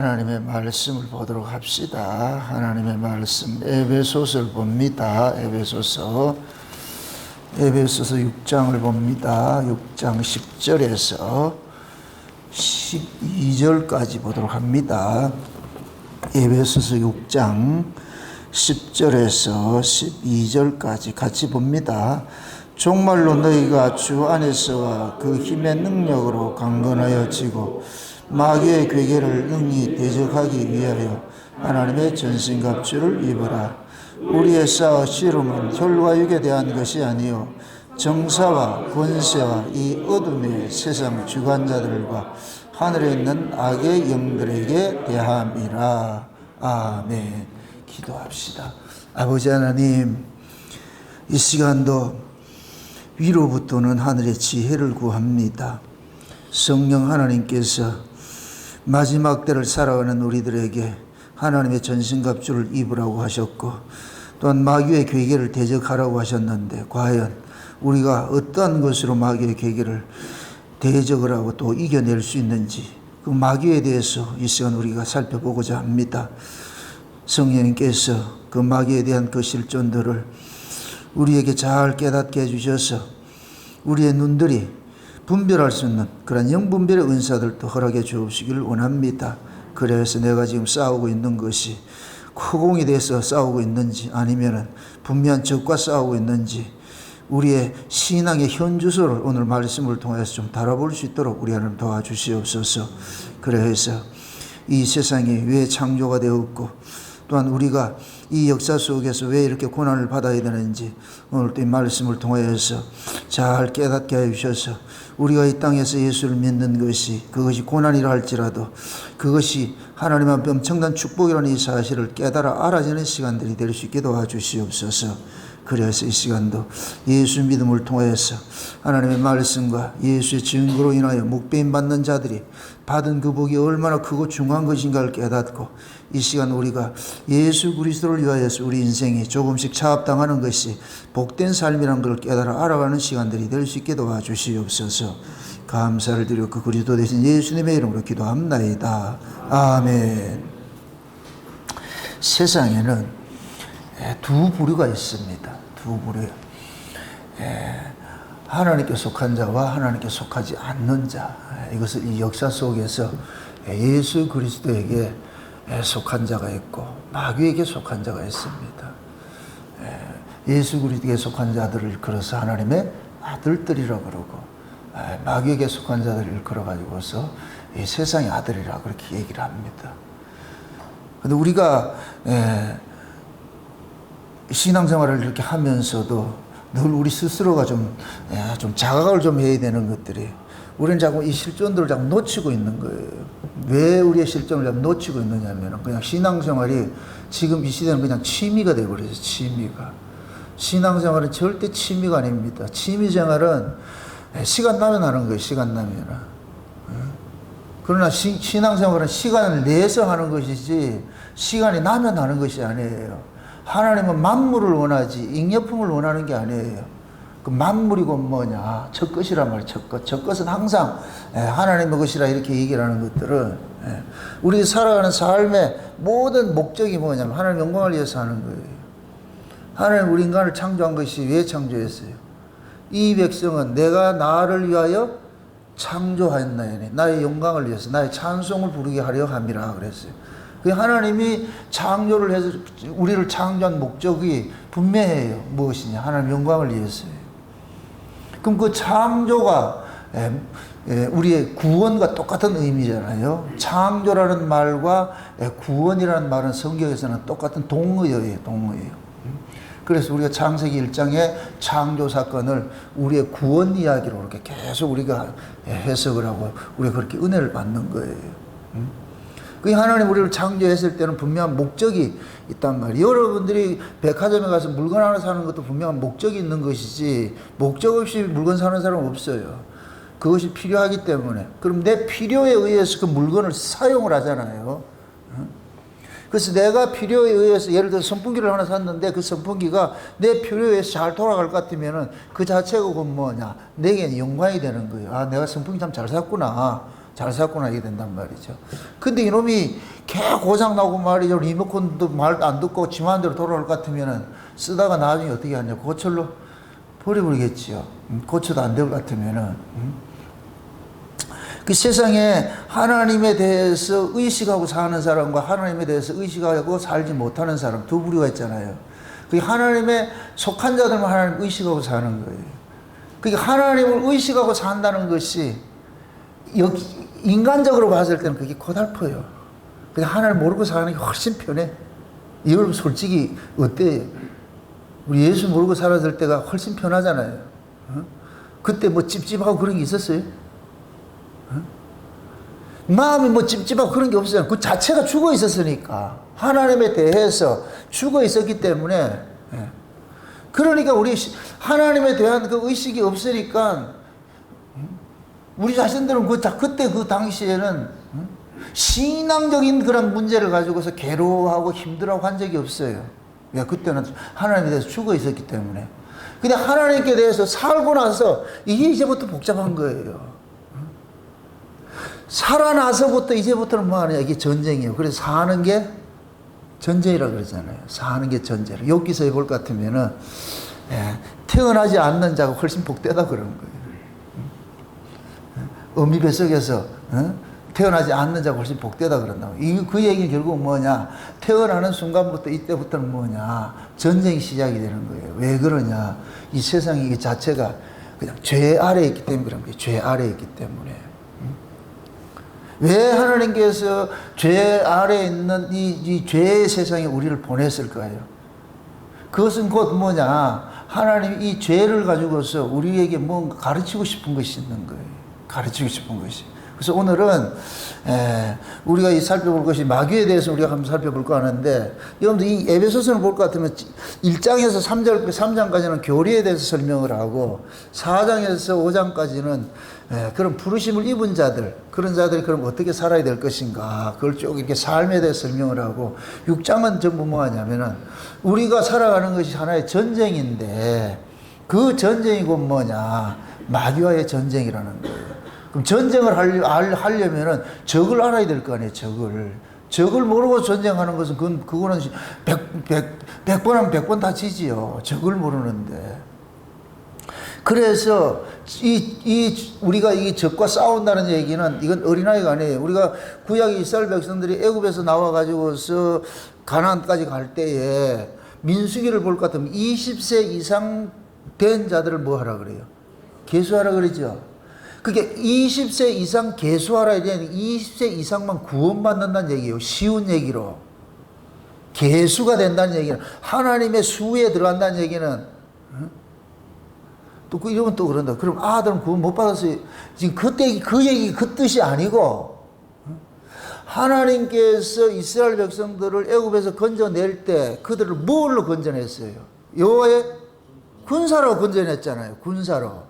하나님의 말씀을 보도록 합시다. 하나님의 말씀 에베소서를 봅니다. 에베소서 6장을 봅니다. 6장 10절에서 12절까지 보도록 합니다. 에베소서 6장 10절에서 12절까지 같이 봅니다. 정말로 너희가 주 안에서와 그 힘의 능력으로 강건하여지고 마귀의 괴계를 능히 대적하기 위하여 하나님의 전신갑주를 입어라. 우리의 싸울 씨름은 혈과 육에 대한 것이 아니요 정사와 권세와 이 어둠의 세상 주관자들과 하늘에 있는 악의 영들에게 대함이라. 아멘. 기도합시다. 아버지 하나님, 이 시간도 위로부터는 하늘의 지혜를 구합니다. 성령 하나님께서 마지막 때를 살아가는 우리들에게 하나님의 전신갑주를 입으라고 하셨고, 또한 마귀의 괴계를 대적하라고 하셨는데, 과연 우리가 어떠한 것으로 마귀의 괴계를 대적을 하고 또 이겨낼 수 있는지, 그 마귀에 대해서 이 시간 우리가 살펴보고자 합니다. 성령님께서 그 마귀에 대한 그 실존들을 우리에게 잘 깨닫게 해주셔서 우리의 눈들이 분별할 수 있는 그런 영분별의 은사들도 허락해 주시기를 원합니다. 그래서 내가 지금 싸우고 있는 것이 허공에 대해서 싸우고 있는지, 아니면 분명한 적과 싸우고 있는지, 우리의 신앙의 현주소를 오늘 말씀을 통해서 좀 달아볼 수 있도록 우리 하나님 도와주시옵소서. 그래서 이 세상이 왜 창조가 되었고, 또한 우리가 이 역사 속에서 왜 이렇게 고난을 받아야 되는지 오늘 또 이 말씀을 통해서 잘 깨닫게 해주셔서 우리가 이 땅에서 예수를 믿는 것이, 그것이 고난이라 할지라도 그것이 하나님 앞에 엄청난 축복이라는 이 사실을 깨달아 알아지는 시간들이 될 수 있게 도와주시옵소서. 그래서 이 시간도 예수 믿음을 통해서 하나님의 말씀과 예수의 증거로 인하여 목배임 받는 자들이 받은 그 복이 얼마나 크고 중요한 것인가를 깨닫고, 이 시간 우리가 예수 그리스도를 위하여서 우리 인생이 조금씩 차압당하는 것이 복된 삶이라는 걸 깨달아 알아가는 시간들이 될 수 있게 도와주시옵소서. 감사를 드려 그 그리스도 되신 예수님의 이름으로 기도합나이다. 아멘. 세상에는 두 부류가 있습니다. 두 부류. 하나님께 속한 자와 하나님께 속하지 않는 자. 이것을 이 역사 속에서 예수 그리스도에게 속한 자가 있고 마귀에게 속한 자가 있습니다. 예수 그리스도에게 속한 자들을 걸어서 하나님의 아들들이라고 그러고, 마귀에게 속한 자들을 걸어가지고서 이 세상의 아들이라고 그렇게 얘기를 합니다. 근데 우리가 신앙생활을 이렇게 하면서도 늘 우리 스스로가 좀 자각을 좀 해야 되는 것들이, 우리는 자꾸 이 실존들을 자꾸 놓치고 있는 거예요. 왜 우리의 실존을 자꾸 놓치고 있느냐면, 그냥 신앙생활이 지금 이 시대는 그냥 취미가 되어버렸어요. 취미가. 신앙생활은 절대 취미가 아닙니다. 취미생활은 시간 나면 하는 거예요. 시간 나면. 그러나 신앙생활은 시간을 내서 하는 것이지 시간이 나면 하는 것이 아니에요. 하나님은 만물을 원하지 잉여품을 원하는 게 아니에요. 그 만물이고 뭐냐, 첫 것이란 말이에요. 첫 것. 첫 것은 항상 하나님의 것이라 이렇게 얘기를 하는 것들은, 우리 살아가는 삶의 모든 목적이 뭐냐면 하나님 영광을 위해서 하는 거예요. 하나님 우리 인간을 창조한 것이 왜 창조했어요? 이 백성은 내가 나를 위하여 창조하였나이니, 나의 영광을 위해서 나의 찬송을 부르게 하려 함이라 그랬어요. 그 하나님이 창조를 해서 우리를 창조한 목적이 분명해요. 무엇이냐? 하나님 영광을 위해서예요. 그럼 그 창조가 우리의 구원과 똑같은 의미잖아요. 창조라는 말과 구원이라는 말은 성경에서는 똑같은 동의어예요. 동의어예요. 그래서 우리가 창세기 1장의 창조 사건을 우리의 구원 이야기로 이렇게 계속 우리가 해석을 하고 우리가 그렇게 은혜를 받는 거예요. 그 하나님 우리를 창조했을 때는 분명한 목적이 있단 말이에요. 여러분들이 백화점에 가서 물건 하나 사는 것도 분명한 목적이 있는 것이지, 목적 없이 물건 사는 사람은 없어요. 그것이 필요하기 때문에. 그럼 내 필요에 의해서 그 물건을 사용을 하잖아요. 그래서 내가 필요에 의해서, 예를 들어 선풍기를 하나 샀는데 그 선풍기가 내 필요에 의해서 잘 돌아갈 것 같으면은 그 자체가 뭐냐, 내게는 영광이 되는 거예요. 아, 내가 선풍기 참 잘 샀구나. 잘 샀구나 이게 된단 말이죠. 근데 이놈이 개 고장나고 말이죠. 리모컨도 말도 안 듣고 지 마음대로 돌아올 것 같으면은 쓰다가 나중에 어떻게 하냐. 고철로 버려버리겠지요. 고쳐도 안 될 것 같으면은. 그 세상에 하나님에 대해서 의식하고 사는 사람과 하나님에 대해서 의식하고 살지 못하는 사람 두 부류가 있잖아요. 그 하나님에 속한 자들만 하나님 의식하고 사는 거예요. 그러니까 하나님을 의식하고 산다는 것이 인간적으로 봤을 때는 그게 고달퍼요. 그냥 하나님 모르고 사는 게 훨씬 편해. 이걸 솔직히 어때요? 우리 예수 모르고 살았을 때가 훨씬 편하잖아요. 그때 뭐 찝찝하고 그런 게 있었어요? 마음이 뭐 찝찝하고 그런 게 없어요. 그 자체가 죽어 있었으니까. 하나님에 대해서 죽어 있었기 때문에. 그러니까 우리 하나님에 대한 그 의식이 없으니까 우리 자신들은 그때 그 당시에는 신앙적인 그런 문제를 가지고서 괴로워하고 힘들어하고 한 적이 없어요. 그때는 하나님에 대해서 죽어 있었기 때문에. 근데 하나님께 대해서 살고 나서 이게 이제부터 복잡한 거예요. 살아나서부터 이제부터는 뭐 하느냐. 이게 전쟁이에요. 그래서 사는 게 전쟁이라고 그러잖아요. 사는 게 전쟁. 욥기서에 볼 것 같으면은 태어나지 않는 자가 훨씬 복되다 그러는 거예요. 어미 뱃속에서 태어나지 않는 자가 훨씬 복되다 그런다고. 그 얘기는 결국 뭐냐. 태어나는 순간부터 이때부터는 뭐냐. 전쟁이 시작이 되는 거예요. 왜 그러냐. 이 세상이 이 자체가 그냥 죄 아래에 있기 때문에 그런 거예요. 죄 아래에 있기 때문에. 왜 하나님께서 죄 아래에 있는 이 죄의 세상에 우리를 보냈을까요? 그것은 곧 뭐냐. 하나님 이 죄를 가지고서 우리에게 뭔가 가르치고 싶은 것이 있는 거예요. 가르치고 싶은 것이. 그래서 오늘은 우리가 살펴볼 것이 마귀에 대해서 우리가 한번 살펴볼 거 하는데, 여러분들 이 에베소서를 볼 것 같으면 1장에서 3장까지는 교리에 대해서 설명을 하고 4장에서 5장까지는 그런 부르심을 입은 자들, 그런 자들이 그럼 어떻게 살아야 될 것인가, 그걸 쭉 이렇게 삶에 대해서 설명을 하고, 6장은 전부 뭐 하냐면은 우리가 살아가는 것이 하나의 전쟁인데 그 전쟁이 곧 뭐냐, 마귀와의 전쟁이라는 거예요. 그럼 전쟁을 하려면은 적을 알아야 될 거 아니에요, 적을. 적을 모르고 전쟁하는 것은 그거는 100번 하면 100번 다 지지요. 적을 모르는데. 그래서 우리가 이 적과 싸운다는 얘기는 이건 어린아이가 아니에요. 우리가 구약 이스라엘 백성들이 애굽에서 나와 가지고서 가나안까지 갈 때에 민수기를 볼 것 같으면 20세 이상 된 자들을 뭐 하라 그래요? 계수하라 그러죠. 그게 20세 이상 계수하라 이제 20세 이상만 구원받는다는 얘기예요. 쉬운 얘기로. 계수가 된다는 얘기는 하나님의 수에 들어간다는 얘기는 또 이러면 또 그런다. 그럼 아들은 구원 못 받았어요. 지금 그때 그 얘기 그 뜻이 아니고 하나님께서 이스라엘 백성들을 애굽에서 건져낼 때 그들을 뭘로 건져냈어요? 여호와의 군사로 건져냈잖아요. 군사로.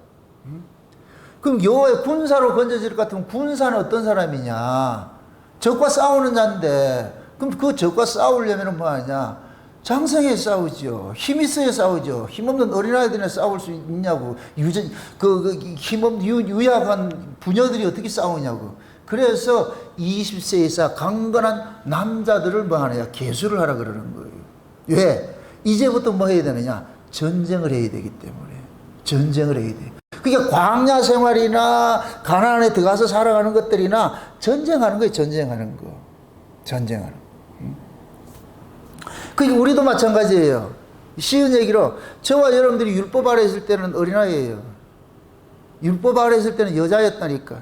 그럼 여호와의 군사로 건져질 것 같으면 군사는 어떤 사람이냐? 적과 싸우는 자인데, 그럼 그 적과 싸우려면 뭐 하냐? 장성에 싸우죠. 힘 있어야 싸우죠. 힘없는 어린아이들이나 싸울 수 있냐고. 유약한 부녀들이 어떻게 싸우냐고. 그래서 20세 이상 강건한 남자들을 뭐 하느냐? 계수를 하라 그러는 거예요. 왜? 이제부터 뭐 해야 되느냐? 전쟁을 해야 되기 때문에. 전쟁을 해야 돼. 그러니까 광야 생활이나 가나안에 들어가서 살아가는 것들이나 전쟁하는 거예요. 전쟁하는 거. 전쟁하는 거. 그게 우리도 마찬가지예요. 쉬운 얘기로 저와 여러분들이 율법 아래 있을 때는 어린아이예요. 율법 아래 있을 때는 여자였다니까.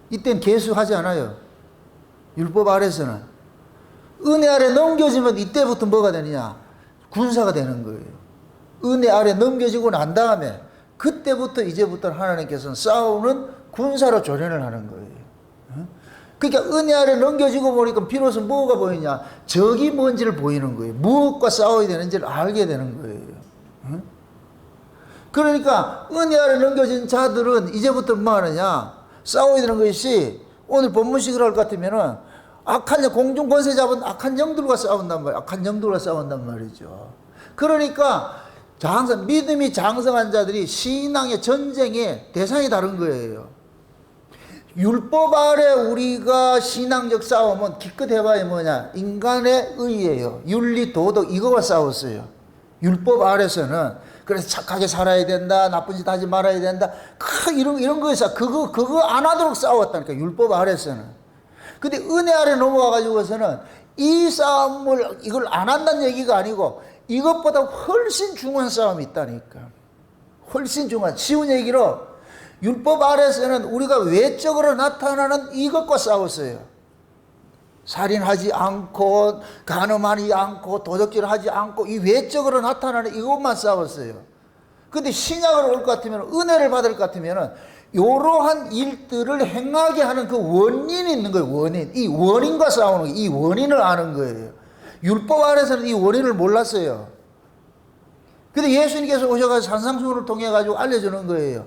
이때는 계수하지 않아요. 율법 아래서는. 은혜 아래 넘겨지면 이때부터 뭐가 되느냐? 군사가 되는 거예요. 은혜 아래 넘겨지고 난 다음에 그때부터 이제부터 하나님께서는 싸우는 군사로 조련을 하는 거예요. 그러니까 은혜 아래 넘겨지고 보니까 비로소 뭐가 보이냐? 적이 뭔지를 보이는 거예요. 무엇과 싸워야 되는지를 알게 되는 거예요. 그러니까 은혜 아래 넘겨진 자들은 이제부터 뭐 하느냐? 싸워야 되는 것이 오늘 본문식으로 할 것 같으면은 악한 공중 권세 잡은 악한 영들과 싸운단 말이에요. 악한 영들과 싸운단 말이죠. 그러니까 믿음이 장성한 자들이 신앙의 전쟁의 대상이 다른 거예요. 율법 아래 우리가 신앙적 싸움은 기껏 해봐야 뭐냐? 인간의 의예요. 윤리, 도덕, 이거와 싸웠어요. 율법 아래서는. 그래서 착하게 살아야 된다, 나쁜 짓 하지 말아야 된다, 이런 거에서 그거 안 하도록 싸웠다니까, 율법 아래서는. 근데 은혜 아래 넘어와가지고서는 이 싸움을, 이걸 안 한다는 얘기가 아니고, 이것보다 훨씬 중요한 싸움이 있다니까. 훨씬 중요한, 쉬운 얘기로, 율법 아래서는 우리가 외적으로 나타나는 이것과 싸웠어요. 살인하지 않고, 간음하지 않고, 도적질하지 않고, 이 외적으로 나타나는 이것만 싸웠어요. 근데 신약으로 올 것 같으면, 은혜를 받을 것 같으면, 이러한 일들을 행하게 하는 그 원인이 있는 거예요, 원인. 이 원인과 싸우는 거예요. 이 원인을 아는 거예요. 율법 아래서는 이 원인을 몰랐어요. 근데 예수님께서 오셔가지고 산상수훈을 통해가지고 알려주는 거예요.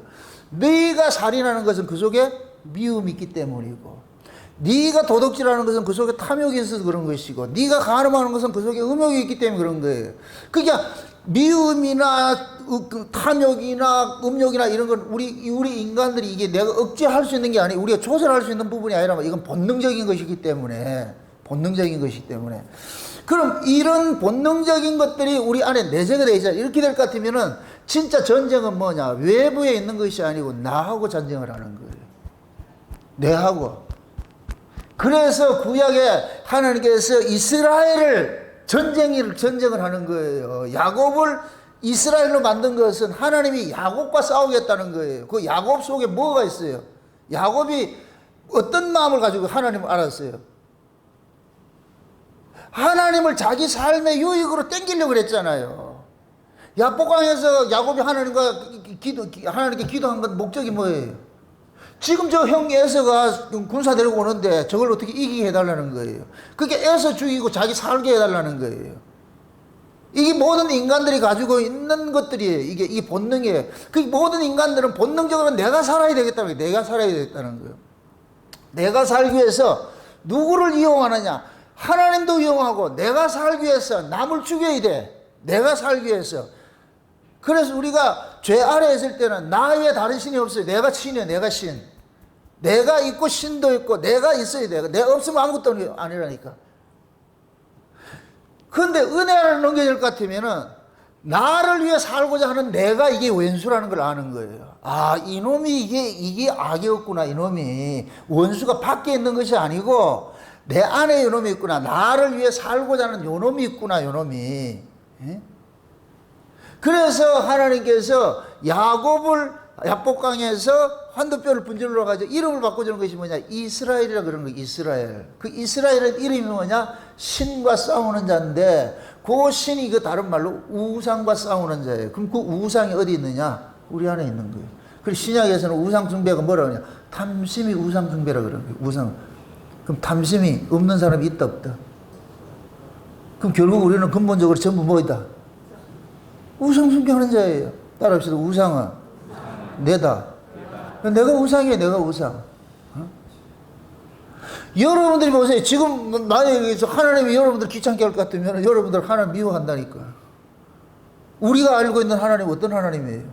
네가 살인하는 것은 그 속에 미움이 있기 때문이고, 네가 도둑질하는 것은 그 속에 탐욕이 있어서 그런 것이고, 네가 간음하는 것은 그 속에 음욕이 있기 때문에 그런 거예요. 그러니까 미움이나 탐욕이나 음욕이나 이런 건 우리 인간들이 이게 내가 억제할 수 있는 게 아니고 우리가 조절할 수 있는 부분이 아니라 이건 본능적인 것이기 때문에, 그럼 이런 본능적인 것들이 우리 안에 내재가 되어 있잖아요. 이렇게 될 것 같으면은 진짜 전쟁은 뭐냐? 외부에 있는 것이 아니고 나하고 전쟁을 하는 거예요. 내하고. 그래서 구약에 하나님께서 이스라엘을 전쟁을 하는 거예요. 야곱을 이스라엘로 만든 것은 하나님이 야곱과 싸우겠다는 거예요. 그 야곱 속에 뭐가 있어요? 야곱이 어떤 마음을 가지고 하나님을 알았어요? 하나님을 자기 삶의 유익으로 땡기려고 그랬잖아요. 야복강에서 야곱이 하나님께 기도한 건 목적이 뭐예요? 지금 저 형 에서가 군사 데리고 오는데 저걸 어떻게 이기게 해달라는 거예요. 그게 에서 죽이고 자기 살게 해달라는 거예요. 이게 모든 인간들이 가지고 있는 것들이에요. 이게 본능이에요. 그 모든 인간들은 본능적으로 내가 살아야 되겠다는 거예요. 내가 살아야 되겠다는 거예요. 내가 살기 위해서 누구를 이용하느냐? 하나님도 이용하고, 내가 살기 위해서 남을 죽여야 돼. 내가 살기 위해서. 그래서 우리가 죄 아래에 있을 때는 나 외에 다른 신이 없어요. 내가 신이에요. 내가 신. 내가 있고 신도 있고 내가 있어야 돼. 내가 없으면 아무것도 아니라니까. 그런데 은혜를 넘겨질 것 같으면은 나를 위해 살고자 하는 내가 이게 원수라는 걸 아는 거예요. 아, 이놈이 이게 악이었구나. 이놈이 원수가 밖에 있는 것이 아니고 내 안에 이놈이 있구나. 나를 위해 살고자 하는 이놈이 있구나. 이놈이. 예? 그래서 하나님께서 야곱을 야복강에서 한두뼈를 분질러 가지고 이름을 바꿔주는 것이 뭐냐? 이스라엘이라 그러는 거예요. 이스라엘. 그 이스라엘의 이름이 뭐냐? 신과 싸우는 자인데, 그 신이 그 다른 말로 우상과 싸우는 자예요. 그럼 그 우상이 어디 있느냐? 우리 안에 있는 거예요. 그리고 신약에서는 우상 숭배가 뭐라 그러냐? 탐심이 우상 숭배라 그러는 거예요. 우상. 그럼 탐심이 없는 사람이 있다 없다? 그럼 결국 우리는 근본적으로 전부 뭐이다? 우상 숭배하는 자예요. 따라합시다. 우상은 내다. 내가 우상이에요. 내가 우상. 어? 여러분들이 보세요. 지금 만약에 하나님이 여러분들 귀찮게 할 것 같으면 여러분들 하나님 미워한다니까. 우리가 알고 있는 하나님 어떤 하나님이에요?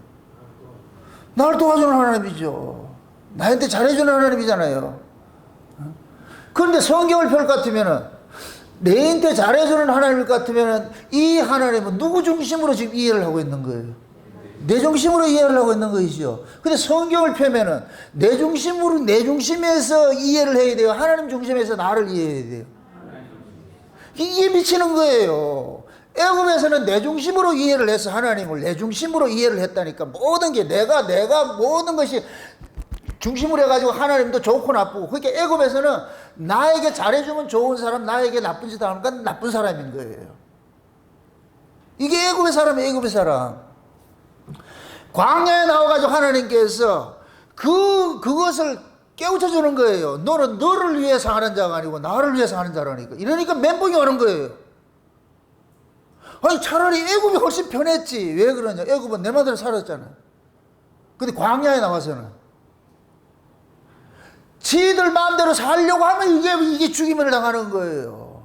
나를 도와주는 하나님이죠. 나한테 잘해주는 하나님이잖아요. 어? 그런데 성경을 펼 것 같으면은 내한테 잘해주는 하나님일 것 같으면 이 하나님은 누구 중심으로 지금 이해를 하고 있는 거예요? 내 중심으로 이해를 하고 있는 것이죠. 근데 성경을 펴면은 내 중심에서 이해를 해야 돼요? 하나님 중심에서 나를 이해해야 돼요? 이게 미치는 거예요. 애굽에서는 내 중심으로 이해를 해서 하나님을 내 중심으로 이해를 했다니까. 모든 게 내가 모든 것이 중심으로 해가지고 하나님도 좋고 나쁘고. 그러니까 애굽에서는 나에게 잘해주면 좋은 사람, 나에게 나쁜 짓 하는 건 나쁜 사람인 거예요. 이게 애굽의 사람이에요. 애굽의 사람. 광야에 나와가지고 하나님께서 그것을 깨우쳐 주는 거예요. 너는 너를 위해서 하는 자가 아니고 나를 위해서 하는 자라니까. 이러니까 멘붕이 오는 거예요. 아니, 차라리 애굽이 훨씬 편했지. 왜 그러냐? 애굽은 내 마음대로 살았잖아. 근데 광야에 나와서는 지들 마음대로 살려고 하면 이게 죽임을 당하는 거예요.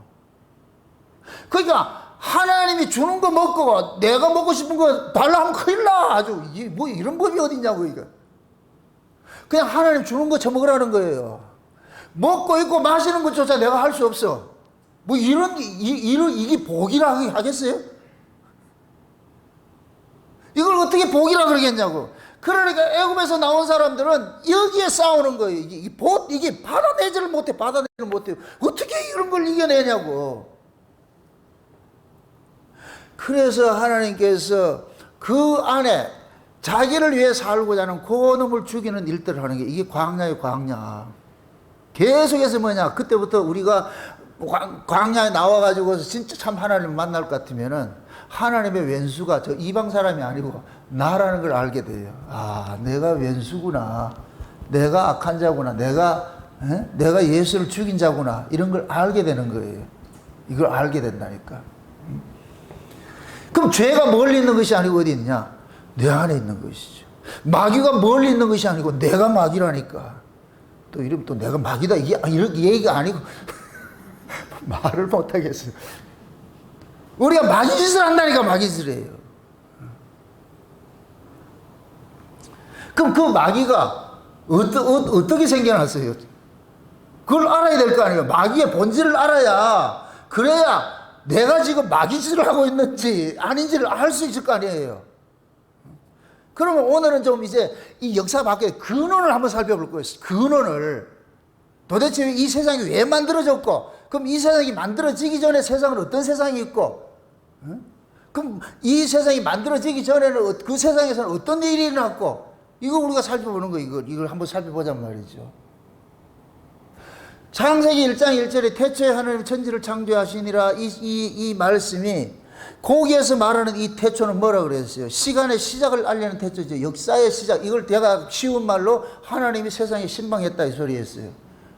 그러니까 하나님이 주는 거 먹고 내가 먹고 싶은 거 달라 하면 큰일 나. 아주 뭐 이런 법이 어딨냐고. 이거 그냥 하나님 주는 거 처먹으라는 거예요. 먹고 있고 마시는 것조차 내가 할 수 없어. 뭐 이게 복이라 하겠어요? 이걸 어떻게 복이라 그러겠냐고. 그러니까 애굽에서 나온 사람들은 여기에 싸우는 거예요. 이게 받아내지를 못해. 어떻게 이런 걸 이겨내냐고. 그래서 하나님께서 그 안에 자기를 위해 살고자 하는 그 놈을 죽이는 일들을 하는 게 이게 광야예요, 광야. 계속해서 뭐냐, 그때부터 우리가 광야에 나와가지고 진짜 참 하나님을 만날 것 같으면은 하나님의 왼수가 저 이방 사람이 아니고 나라는 걸 알게 돼요. 아, 내가 왼수구나. 내가 악한 자구나. 내가 예수를 죽인 자구나. 이런 걸 알게 되는 거예요. 이걸 알게 된다니까. 그럼 죄가 멀리 있는 것이 아니고 어디 있냐? 내 안에 있는 것이죠. 마귀가 멀리 있는 것이 아니고 내가 마귀라니까. 또 이러면 또 내가 마귀다. 이렇게 얘기가 아니고 말을 못하겠어요. 우리가 마귀 짓을 한다니까 마귀 짓을 해요. 그럼 그 마귀가 어떻게 생겨났어요? 그걸 알아야 될 거 아니에요. 마귀의 본질을 알아야, 그래야 내가 지금 마귀 짓을 하고 있는지 아닌지를 알 수 있을 거 아니에요. 그러면 오늘은 좀 이제 이 역사 밖에 근원을 한번 살펴볼 거예요. 근원을. 도대체 이 세상이 왜 만들어졌고, 그럼 이 세상이 만들어지기 전에 세상은 어떤 세상이 있고, 그럼 이 세상이 만들어지기 전에는 그 세상에서는 어떤 일이 일어났고, 이거 우리가 살펴보는 거, 이걸 한번 살펴보자 말이죠. 창세기 1장 1절에 태초에 하나님 천지를 창조하시니라, 이 말씀이 거기에서 말하는 이 태초는 뭐라 그랬어요? 시간의 시작을 알리는 태초죠. 역사의 시작. 이걸 내가 쉬운 말로 하나님이 세상에 신방했다 이 소리였어요.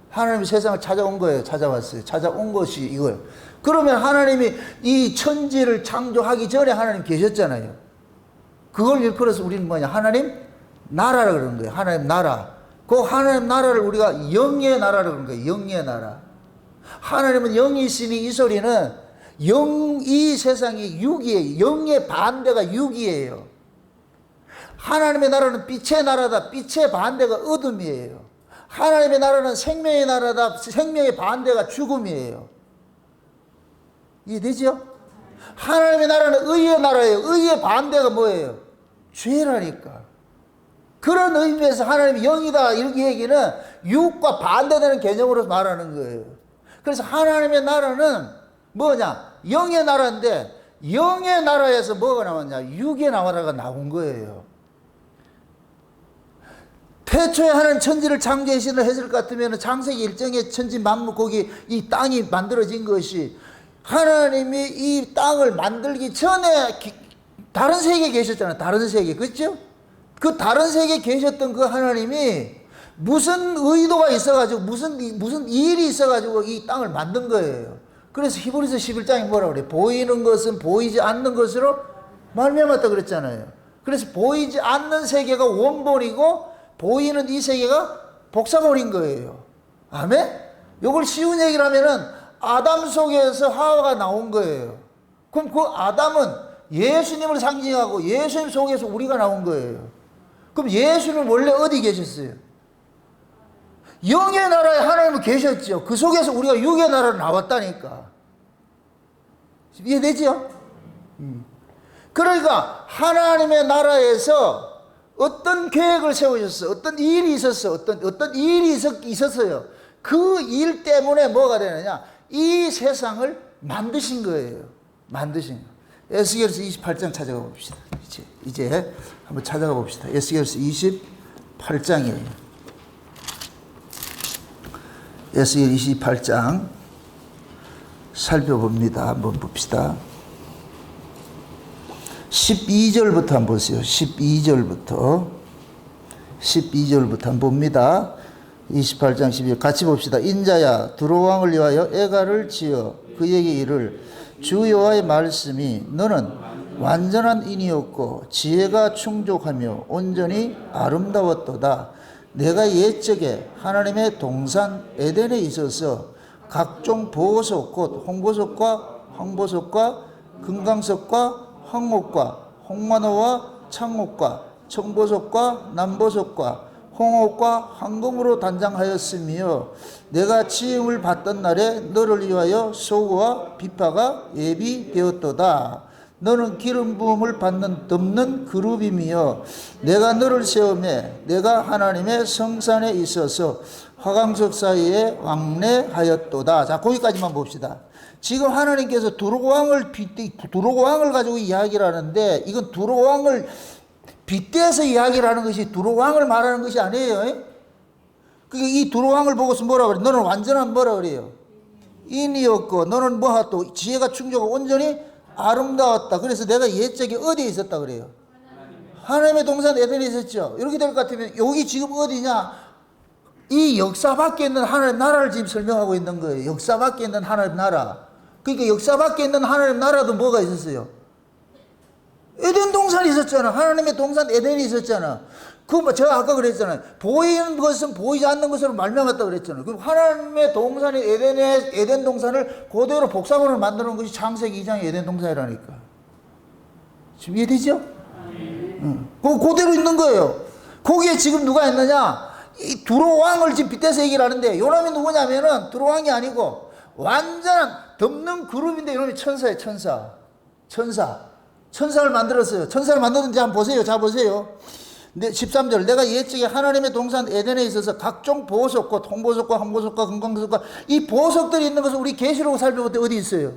하나님이 세상을 찾아온 거예요. 찾아왔어요. 찾아온 것이 이거예요. 그러면 하나님이 이 천지를 창조하기 전에 하나님 계셨잖아요. 그걸 일컬어서 우리는 뭐냐? 하나님 나라라 그러는 거예요. 하나님 나라. 그 하나님 나라를 우리가 영의 나라라 그러는 거예요. 영의 나라. 하나님은 영이시니 이 소리는 이 세상이 육이에요. 영의 반대가 육이에요. 하나님의 나라는 빛의 나라다. 빛의 반대가 어둠이에요. 하나님의 나라는 생명의 나라다. 생명의 반대가 죽음이에요. 이해되죠? 하나님의 나라는 의의 나라예요. 의의 반대가 뭐예요? 죄라니까. 그런 의미에서 하나님이 영이다 이렇게 얘기는 육과 반대되는 개념으로 말하는 거예요. 그래서 하나님의 나라는 뭐냐? 영의 나라인데 영의 나라에서 뭐가 나왔냐? 육의 나라가 나온 거예요. 태초에 하나님 천지를 창조하시는 했을 것 같으면 창세기 1장에 천지 만물 거기 이 땅이 만들어진 것이 하나님이 이 땅을 만들기 전에 다른 세계에 계셨잖아요. 다른 세계. 그렇죠? 그 다른 세계에 계셨던 그 하나님이 무슨 의도가 있어가지고 무슨 일이 있어가지고 이 땅을 만든 거예요. 그래서 히브리서 11장이 뭐라 그래요? 보이는 것은 보이지 않는 것으로 말미암았다 그랬잖아요. 그래서 보이지 않는 세계가 원본이고 보이는 이 세계가 복사본인 거예요. 아멘? 이걸 쉬운 얘기를 하면은 아담 속에서 하와가 나온 거예요. 그럼 그 아담은 예수님을 상징하고 예수님 속에서 우리가 나온 거예요. 그럼 예수는 원래 어디 계셨어요? 영의 나라에 하나님은 계셨죠. 그 속에서 우리가 육의 나라로 나왔다니까. 이해되죠? 그러니까 하나님의 나라에서 어떤 계획을 세우셨어? 어떤 일이 있었어? 어떤 일이 있었어요. 그 일 때문에 뭐가 되느냐? 이 세상을 만드신 거예요. 만드신 거. 에스겔서 28장 찾아가 봅시다. 이제 한번 찾아가 봅시다. 에스겔서 28장이에요. 에스겔 28장 살펴봅니다. 한번 봅시다. 12절부터 한번 보세요. 12절부터 한번 봅니다. 28장 12절 같이 봅시다. 인자야 두로 왕을 위하여 애가를 지어 그에게 이를 주 여호와의 말씀이 너는 완전한 인이었고 지혜가 충족하며 온전히 아름다웠도다. 내가 옛적에 하나님의 동산 에덴에 있어서 각종 보호석 곧 홍보석과 황보석과 금강석과 황목과 홍만호와 창목과 청보석과 남보석과 홍옥과 황금으로 단장하였으며 내가 지음을 받던 날에 너를 위하여 소고와 비파가 예비되었도다. 너는 기름 부음을 받는 덮는 그룹이며 내가 너를 세우매 내가 하나님의 성산에 있어서 화강석 사이에 왕래하였도다. 자, 거기까지만 봅시다. 지금 하나님께서 두로왕을 가지고 이야기를 하는데 이건 두로왕을 빗대서 이야기를 하는 것이 두로왕을 말하는 것이 아니에요. 그러니까 이 두로왕을 보고서 뭐라 그래? 너는 완전한 뭐라 그래요? 인이었고 너는 뭐하 또 지혜가 충족하고 온전히 아름다웠다. 그래서 내가 옛적에 어디에 있었다 그래요? 하나님의 동산 에덴에 있었죠. 이렇게 될 것 같으면 여기 지금 어디냐? 이 역사 밖에 있는 하나님 나라를 지금 설명하고 있는 거예요. 역사 밖에 있는 하나님 나라. 그러니까 역사 밖에 있는 하나님 나라도 뭐가 있었어요? 에덴 동산이 있었잖아. 하나님의 동산 에덴이 있었잖아. 제가 아까 그랬잖아요. 보이는 것은 보이지 않는 것으로 말미암았다 그랬잖아요. 그럼 하나님의 동산이 에덴 동산을 그대로 복사본을 만드는 것이 창세기 2장의 에덴 동산이라니까. 지금 이해되죠? 그대로 있는 거예요. 거기에 지금 누가 있느냐? 이 두로왕을 지금 빗대서 얘기를 하는데 요놈이 누구냐면은 두로왕이 아니고 완전한 덮는 그룹인데 요놈이 천사예요. 천사를 만들었어요. 천사를 만들었는지 한번 보세요. 자, 보세요. 13절. 내가 옛적에 하나님의 동산 에덴에 있어서 각종 보석과 통보석과 황보석과 금강석과 이 보석들이 있는 것을 우리 계시록 살펴볼 때 어디 있어요?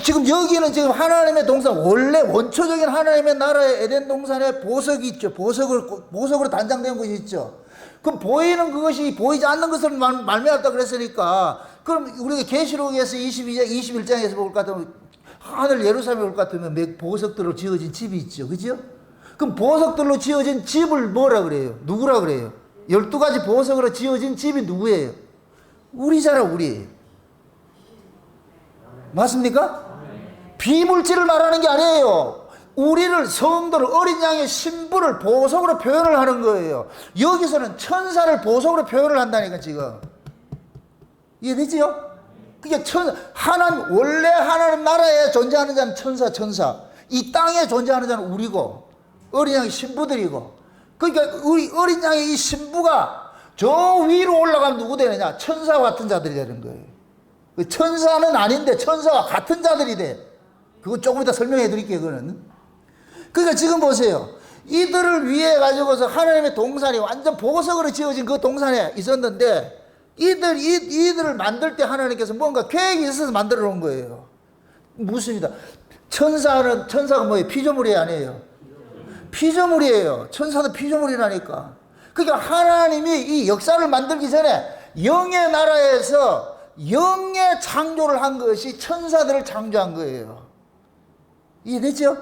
지금 여기는 지금 하나님의 동산, 원래 원초적인 하나님의 나라의 에덴 동산에 보석이 있죠. 보석으로 단장된 것이 있죠. 그럼 보이는 그것이 보이지 않는 것을 말미암았다 그랬으니까, 그럼 우리가 계시록에서 21장에서 볼 것 같으면 하늘 예루살렘에 올 것 같으면 보석들로 지어진 집이 있죠. 그죠? 그럼 보석들로 지어진 집을 뭐라 그래요? 누구라 그래요? 12가지 보석으로 지어진 집이 누구예요? 우리잖아, 우리. 맞습니까? 비물질을 말하는 게 아니에요. 우리를, 성도를, 어린 양의 신부를 보석으로 표현을 하는 거예요. 여기서는 천사를 보석으로 표현을 한다니까, 지금. 이해되지요? 그게 원래 하나님 나라에 존재하는 자는 천사. 이 땅에 존재하는 자는 우리고, 어린 양의 신부들이고. 그러니까 우리 어린 양의 이 신부가 저 위로 올라가면 누구 되느냐? 천사와 같은 자들이 되는 거예요. 천사는 아닌데 천사와 같은 자들이 돼. 그거 조금 이따 설명해 드릴게요, 그거는. 그러니까 지금 보세요. 이들을 위해 가지고서 하나님의 동산이 완전 보석으로 지어진 그 동산에 있었는데, 이들을 만들 때 하나님께서 뭔가 계획이 있어서 만들어 놓은 거예요. 무슨이다. 천사가 뭐예요? 피조물이 아니에요. 피조물이에요. 천사도 피조물이라니까. 그러니까 하나님이 이 역사를 만들기 전에 영의 나라에서 영의 창조를 한 것이 천사들을 창조한 거예요. 이해되죠?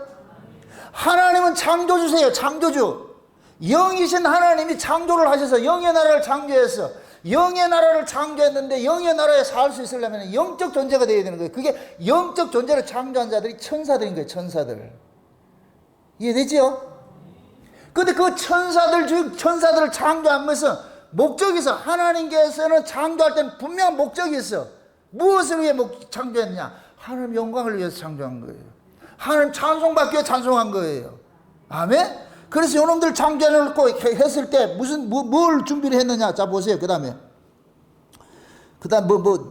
하나님은 창조주세요. 창조주. 영이신 하나님이 창조를 하셔서 영의 나라를 창조해서 영의 나라를 창조했는데, 영의 나라에 살 수 있으려면 영적 존재가 되어야 되는 거예요. 그게 영적 존재를 창조한 자들이 천사들인 거예요. 천사들. 이해되죠? 근데 그 천사들을 창조한 것은 목적이 있어. 하나님께서는 창조할 때는 분명한 목적이 있어. 무엇을 위해 창조했느냐? 하나님 영광을 위해서 창조한 거예요. 하나님 찬송받기 위해 찬송한 거예요. 아멘? 그래서 요놈들 창조해놓고 했을 때 뭘 준비를 했느냐? 자, 보세요. 그 다음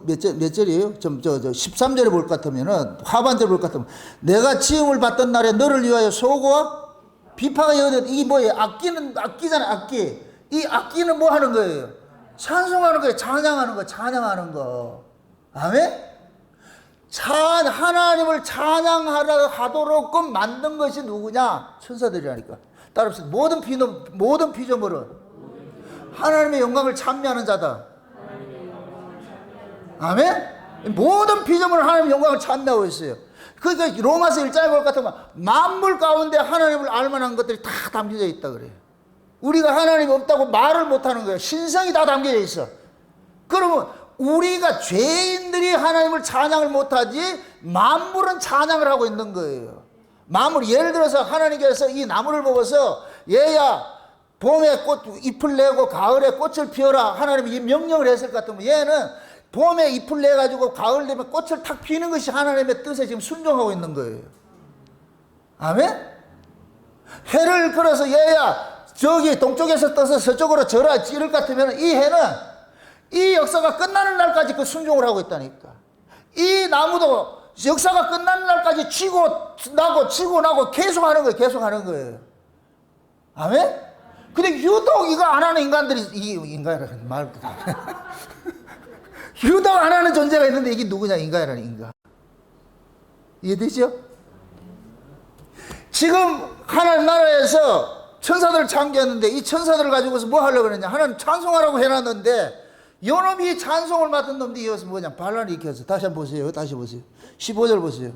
몇 절이에요? 13절에 볼 것 같으면은, 하반절에 볼 것 같으면, 내가 지음을 받던 날에 너를 위하여 소고와 비파가 여겼다. 이게 뭐예요? 악기잖아, 악기. 이 악기는 뭐 하는 거예요? 찬송하는 거예요. 찬양하는 거. 아멘? 하나님을 찬양하도록 만든 것이 누구냐? 천사들이라니까. 따라서 모든 피조물은 하나님의 영광을 찬미하는 자다. 아멘? 모든 피조물은 하나님의 영광을 찬미하고 있어요. 그러니까 로마서 1장에 볼 것 같으면 만물 가운데 하나님을 알만한 것들이 다 담겨져 있다 그래요. 우리가 하나님이 없다고 말을 못하는 거예요. 신성이 다 담겨져 있어. 그러면 우리가 죄인들이 하나님을 찬양을 못하지 만물은 찬양을 하고 있는 거예요. 만물, 예를 들어서 하나님께서 이 나무를 보고서 얘야 봄에 잎을 내고 가을에 꽃을 피워라 하나님이 명령을 했을 것 같으면, 얘는 봄에 잎을 내가지고 가을 되면 꽃을 탁 피는 것이 하나님의 뜻에 지금 순종하고 있는 거예요. 아멘? 해를 걸어서 얘야 저기 동쪽에서 떠서 서쪽으로 절하 이럴 것 같으면 이 해는 이 역사가 끝나는 날까지 그 순종을 하고 있다니까. 이 나무도 역사가 끝나는 날까지 치고 나고 계속 하는 거예요. 계속 하는 거예요. 아멘? 근데 유독 이거 안 하는 인간들이, 이 인간이라는 말도 다. 유독 안 하는 존재가 있는데 이게 누구냐? 인간이라는 인간. 이해되죠? 지금 하나님 나라에서 천사들을 창조했는데 이 천사들을 가지고서 뭐 하려고 그러냐? 하나님 찬송하라고 해놨는데 요놈이 찬송을 맡은 놈들이 이어서 뭐냐? 반란을 일으켰어. 다시 한번 보세요. 다시 보세요. 15절 보세요.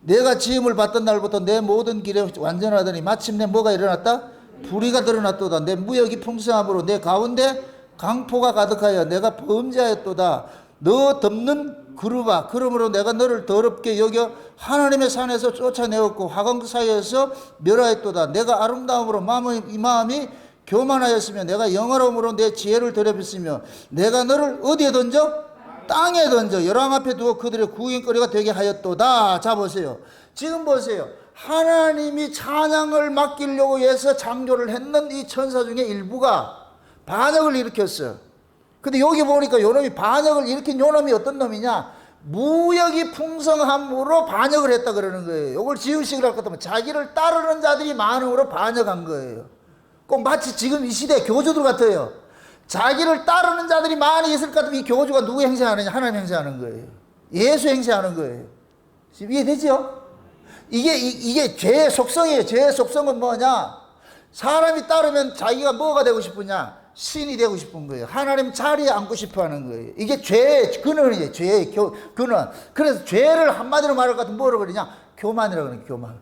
내가 지음을 받던 날부터 내 모든 길에 완전하더니 마침내 뭐가 일어났다? 불의가 드러났도다. 내 무역이 풍성함으로 내 가운데 강포가 가득하여 내가 범죄하였도다. 너 덮는 그루바 그러므로 내가 너를 더럽게 여겨 하나님의 산에서 쫓아내었고 화강 사이에서 멸하였도다. 내가 아름다움으로 이 마음이 교만하였으며 내가 영화로움으로 내 지혜를 더럽혔으며 내가 너를 어디에 던져? 땅에 던져 열왕 앞에 두어 그들의 구경거리가 되게 하였도다. 자 보세요. 지금 보세요. 하나님이 찬양을 맡기려고 해서 창조를 했는 이 천사 중에 일부가 반역을 일으켰어. 근데 여기 보니까 요놈이 반역을 일으킨 요놈이 어떤 놈이냐? 무역이 풍성함으로 반역을 했다 그러는 거예요. 이걸 지우식을 할 것 같으면 자기를 따르는 자들이 많음으로 반역한 거예요. 꼭 마치 지금 이 시대 교주들 같아요. 자기를 따르는 자들이 많이 있을 것 같으면 이 교주가 누구 행세하느냐? 하나님 행세하는 거예요. 예수 행세하는 거예요. 지금 이해되죠? 이게 죄의 속성이에요. 죄의 속성은 뭐냐? 사람이 따르면 자기가 뭐가 되고 싶으냐? 신이 되고 싶은 거예요. 하나님 자리에 앉고 싶어 하는 거예요. 이게 죄의 근원이에요. 죄의 근원. 그래서 죄를 한마디로 말할 것 같으면 뭐라고 그러냐? 교만이라고 그러는 거예요. 교만.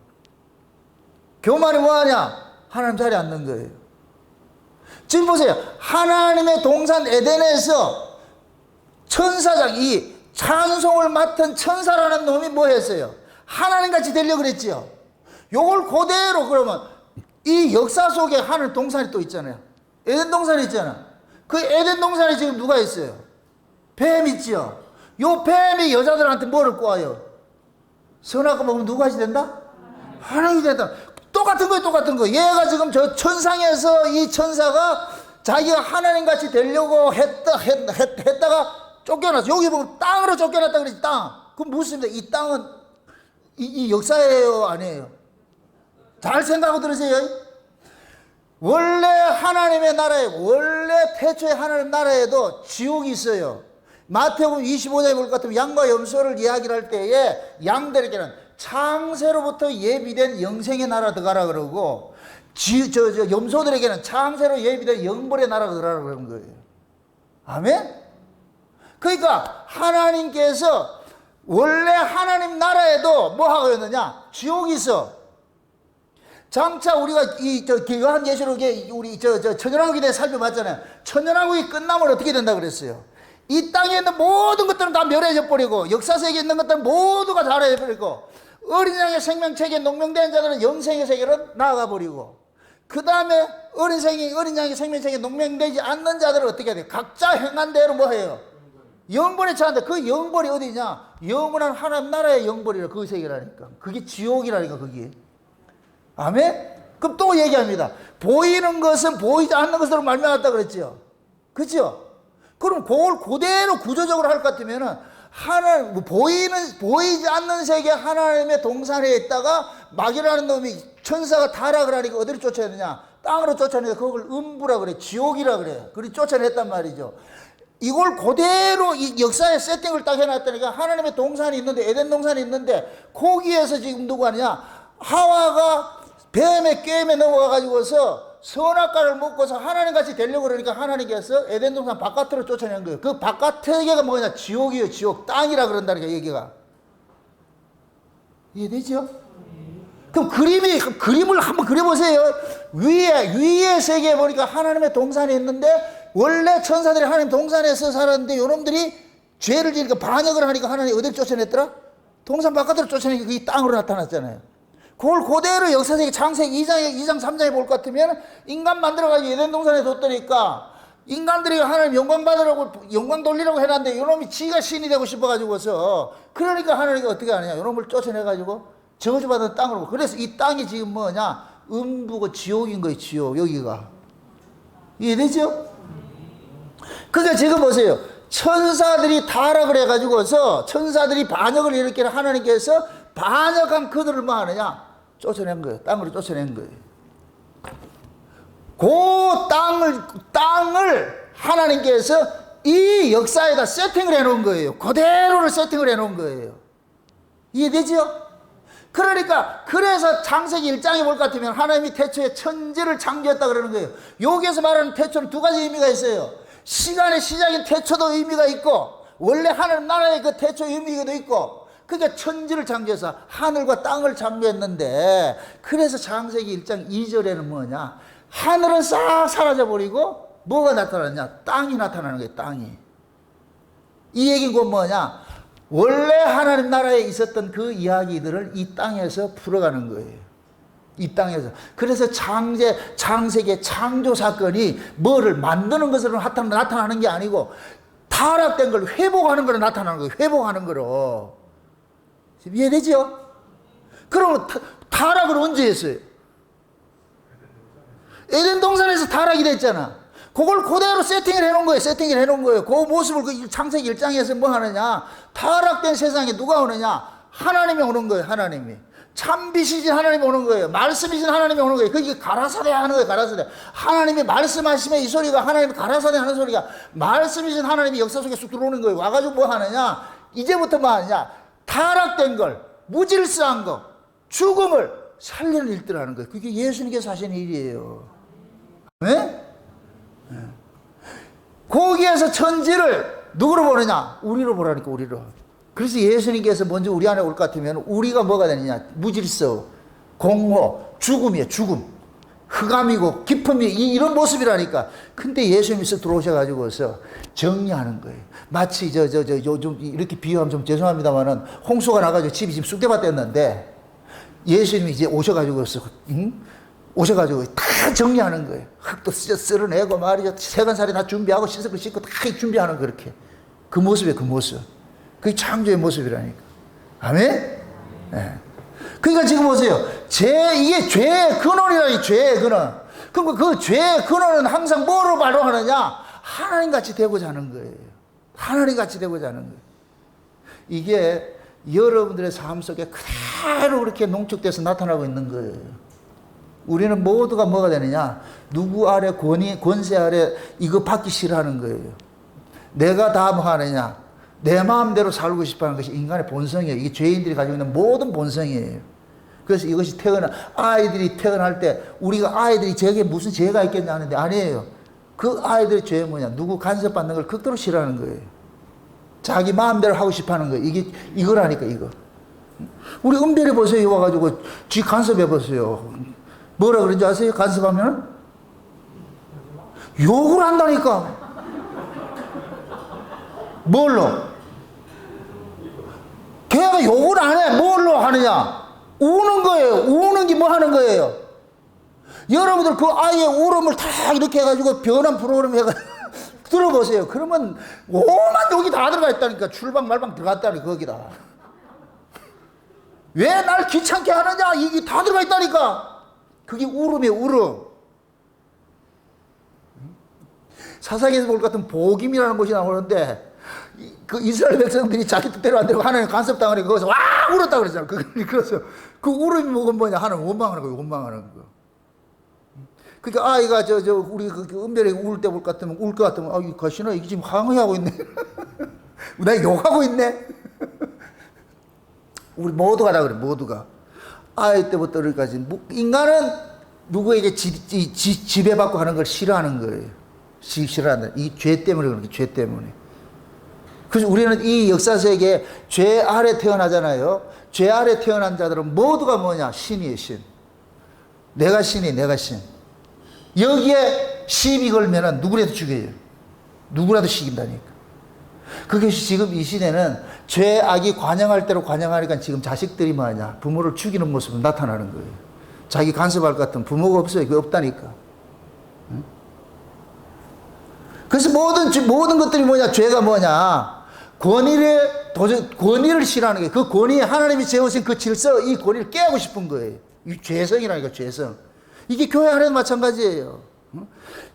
교만이 뭐하냐? 하나님 자리에 앉는 거예요. 지금 보세요. 하나님의 동산 에덴에서 천사장, 이 찬송을 맡은 천사라는 놈이 뭐 했어요? 하나님같이 되려고 그랬지요. 요걸 그대로 그러면 이 역사 속에 하늘 동산이 또 있잖아요. 에덴 동산이 있잖아. 그 에덴 동산에 지금 누가 있어요? 뱀 있지요. 요 뱀이 여자들한테 뭐를 꼬아요? 선악과 먹으면 누가 하시 된다? 하나님이 된다. 똑같은 거예요. 똑같은 거. 얘가 지금 저 천상에서 이 천사가 자기가 하나님같이 되려고 했다가 쫓겨났어. 여기 보면 땅으로 쫓겨났다 그러지. 땅. 그럼 무엇입니까? 이 땅은 이 역사예요? 아니에요? 잘 생각하고 들으세요. 원래 하나님의 나라에, 원래 태초에 하나님 나라에도 지옥이 있어요. 마태복음 25장에 볼 것 같으면 양과 염소를 이야기를 할 때에 양들에게는 창세로부터 예비된 영생의 나라 들어가라 그러고 염소들에게는 창세로 예비된 영벌의 나라 들어가라 그러는 거예요. 아멘? 그러니까 하나님께서 원래 하나님 나라에도 뭐 하고 있느냐? 지옥이 있어. 장차 우리가 요한계시록에 우리 천연왕국에 대해 살펴봤잖아요. 천연왕국이 끝나면 어떻게 된다 그랬어요? 이 땅에 있는 모든 것들은 다 멸해져 버리고 역사 세계에 있는 것들은 모두가 다 멸해져 버리고 어린 양의 생명체계에 농명된 자들은 영생의 세계로 나아가 버리고 그 다음에 어린 양의 생명체계에 농명되지 않는 자들은 어떻게 해야 돼요? 각자 행한 대로 뭐 해요? 영벌에 처한데 그 영벌이 어디냐? 영원한 하나님 나라의 영벌이라 그 세계라니까. 그게 지옥이라니까 그게. 아멘? 그럼 또 얘기합니다. 보이는 것은 보이지 않는 것으로 말미암았다 그랬죠. 그죠? 그럼 그걸 그대로 구조적으로 할 것 같으면은 보이지 않는 세계 하나님의 동산에 있다가 마귀라는 놈이 천사가 타락을 하니까 어디로 쫓아내느냐? 땅으로 쫓아내서 그걸 음부라 그래. 지옥이라 그래. 그리 쫓아냈단 말이죠. 이걸 그대로 이 역사의 세팅을 딱 해놨다니까 하나님의 동산이 있는데 에덴 동산이 있는데 거기에서 지금 누구 하느냐? 하와가 뱀의 꾀임에 넘어가가지고서 선악과를 먹고서 하나님같이 되려고 그러니까 하나님께서 에덴 동산 바깥으로 쫓아낸 거예요. 그 바깥에가 뭐냐? 지옥이에요. 지옥. 땅이라 그런다니까 여기가. 이해되죠? 그럼 그림을 한번 그려보세요. 위에 세계에 보니까 하나님의 동산이 있는데 원래 천사들이 하나님 동산에서 살았는데 요놈들이 죄를 지니까 반역을 하니까 하나님이 어디를 쫓아냈더라? 동산 바깥으로 쫓아내니까 그게 땅으로 나타났잖아요. 그걸 그대로 역사세계 창세기 2장 3장에 볼 것 같으면 인간 만들어가지고 에덴 동산에 뒀더니까 인간들이 하나님 영광 받으라고 영광 돌리라고 해놨는데 요놈이 지가 신이 되고 싶어가지고서 그러니까 하나님이 어떻게 하느냐? 요놈을 쫓아내가지고 저주받은 땅으로. 그래서 이 땅이 지금 뭐냐? 음부가 지옥인 거예요. 지옥 여기가. 이해되죠? 그러니까 지금 보세요. 천사들이 타락을 해가지고서 천사들이 반역을 일으키는 하나님께서 반역한 그들을 뭐 하느냐? 쫓아낸 거예요. 땅으로 쫓아낸 거예요. 그 땅을 하나님께서 이 역사에다 세팅을 해놓은 거예요. 그대로를 세팅을 해놓은 거예요. 이해되죠? 그러니까 그래서 창세기 1장에 볼 것 같으면 하나님이 태초에 천지를 창조했다 그러는 거예요. 여기에서 말하는 태초는 두 가지 의미가 있어요. 시간의 시작인 태초도 의미가 있고 원래 하나님 나라의 그 태초 의미도 있고, 그러니까 천지를 창조해서 하늘과 땅을 창조했는데, 그래서 창세기 1장 2절에는 뭐냐? 하늘은 싹 사라져버리고 뭐가 나타나냐? 땅이 나타나는 거예요. 땅이. 이 얘기는 뭐냐? 원래 하나님 나라에 있었던 그 이야기들을 이 땅에서 풀어가는 거예요. 이 땅에서. 그래서 창세기의 창조 사건이 뭐를 만드는 것으로 나타나는 게 아니고 타락된 걸 회복하는 거로 나타나는 거예요. 회복하는 거로. 이해되죠? 그럼 타락을 언제 했어요? 에덴 동산에서 타락이 됐잖아. 그걸 그대로 세팅을 해놓은 거예요. 세팅을 해놓은 거예요. 그 모습을 그 창세기 1장에서 뭐 하느냐? 타락된 세상에 누가 오느냐? 하나님이 오는 거예요. 하나님이. 참비시신 하나님이 오는 거예요. 말씀이신 하나님이 오는 거예요. 그게 가라사대 하는 거예요. 가라사대. 하나님이 말씀하시면 이 소리가, 하나님이 가라사대 하는 소리가 말씀이신 하나님이 역사 속에 쑥 들어오는 거예요. 와가지고 뭐 하느냐? 이제부터 뭐 하느냐? 타락된 걸, 무질서한 거, 죽음을 살리는 일들을 하는 거예요. 그게 예수님께서 하시는 일이에요. 네? 거기에서 천지를 누구로 보느냐? 우리로 보라니까, 우리로. 그래서 예수님께서 먼저 우리 안에 올 것 같으면 우리가 뭐가 되느냐? 무질서, 공허, 죽음이에요. 죽음. 흑암이고 기품이 이런 모습이라니까. 근데 예수님이 쓱 들어오셔가지고서 정리하는 거예요. 마치 요즘 이렇게 비유하면 좀 죄송합니다만은 홍수가 나가지고 집이 지금 쑥대밭 됐는데 예수님이 이제 오셔가지고서 오셔가지고 다 정리하는 거예요. 흙도 쓸어내고 말이죠. 세간살이 다 준비하고 씻을 거 씻고 다 준비하는 거, 그렇게. 그 모습이에요, 그 모습. 그게 창조의 모습이라니까. 아멘? 네. 그러니까 지금 보세요. 이게 죄의 근원이라니, 죄의 근원. 그럼 그 죄의 근원은 항상 뭐로 발휘하느냐? 하나님 같이 되고자 하는 거예요. 하나님 같이 되고자 하는 거예요. 이게 여러분들의 삶 속에 그대로 그렇게 농축돼서 나타나고 있는 거예요. 우리는 모두가 뭐가 되느냐? 누구 아래 권세 아래 이거 받기 싫어하는 거예요. 내가 다 뭐 하느냐? 내 마음대로 살고 싶어하는 것이 인간의 본성이에요. 이게 죄인들이 가지고 있는 모든 본성이에요. 그래서 이것이 아이들이 태어날 때 우리가 아이들이 저게 무슨 죄가 있겠냐 하는데 아니에요. 그 아이들의 죄는 뭐냐? 누구 간섭받는 걸 극도로 싫어하는 거예요. 자기 마음대로 하고 싶어 하는 거예요. 이거라니까, 이거. 우리 은별이 보세요. 와가지고 지 간섭해 보세요. 뭐라 그런지 아세요? 간섭하면? 욕을 한다니까. 뭘로? 걔가 욕을 안 해. 뭘로 하느냐? 우는 거예요. 우는 게 뭐 하는 거예요? 여러분들 그 아이의 울음을 다 이렇게 해가지고 변환 프로그램 해가지고 들어보세요. 그러면 오만 욕이 다 들어가 있다니까. 출방 말방 들어갔다니, 거기다. 왜 날 귀찮게 하느냐? 이게 다 들어가 있다니까. 그게 울음이에요, 울음. 사사기에서 볼 것 같은 복임이라는 것이 나오는데, 그 이스라엘 백성들이 자기 뜻대로 안 되고 하나님 간섭당하니까 거기서 와 울었다 그랬잖아. 그래서 그 울음이 뭐냐? 하나님 원망하는 거예요, 원망하는 거. 그러니까 아이가 우리 그 은별이 울 때 볼 것 같으면 울 것 같으면 이 가시나 이게 지금 항의하고 있네. 나 욕하고 있네. 우리 모두가 다 그래, 모두가. 아이 때부터 어른까지 인간은 누구에게 지배받고 하는 걸 싫어하는 거예요. 싫어한다. 이 죄 때문에 그런 거예요. 죄 때문에. 그래서 우리는 이 역사 세계에 죄 아래 태어나잖아요. 죄 아래 태어난 자들은 모두가 뭐냐? 신이에요, 신. 내가 신이, 내가 신. 여기에 시비 걸면은 누구라도 죽여요. 누구라도 죽인다니까. 그것이 지금 이 시대는 죄, 악이 관영할 대로 관영하니까 지금 자식들이 뭐냐? 부모를 죽이는 모습으로 나타나는 거예요. 자기 간섭할 것 같은 부모가 없어요. 그게 없다니까. 응? 그래서 모든 것들이 뭐냐? 죄가 뭐냐? 권위를 싫어하는 거예요. 그 권위, 하나님이 세우신 그 질서, 이 권위를 깨고 싶은 거예요. 이 죄성이라니까, 죄성. 이게 교회 안에도 마찬가지예요.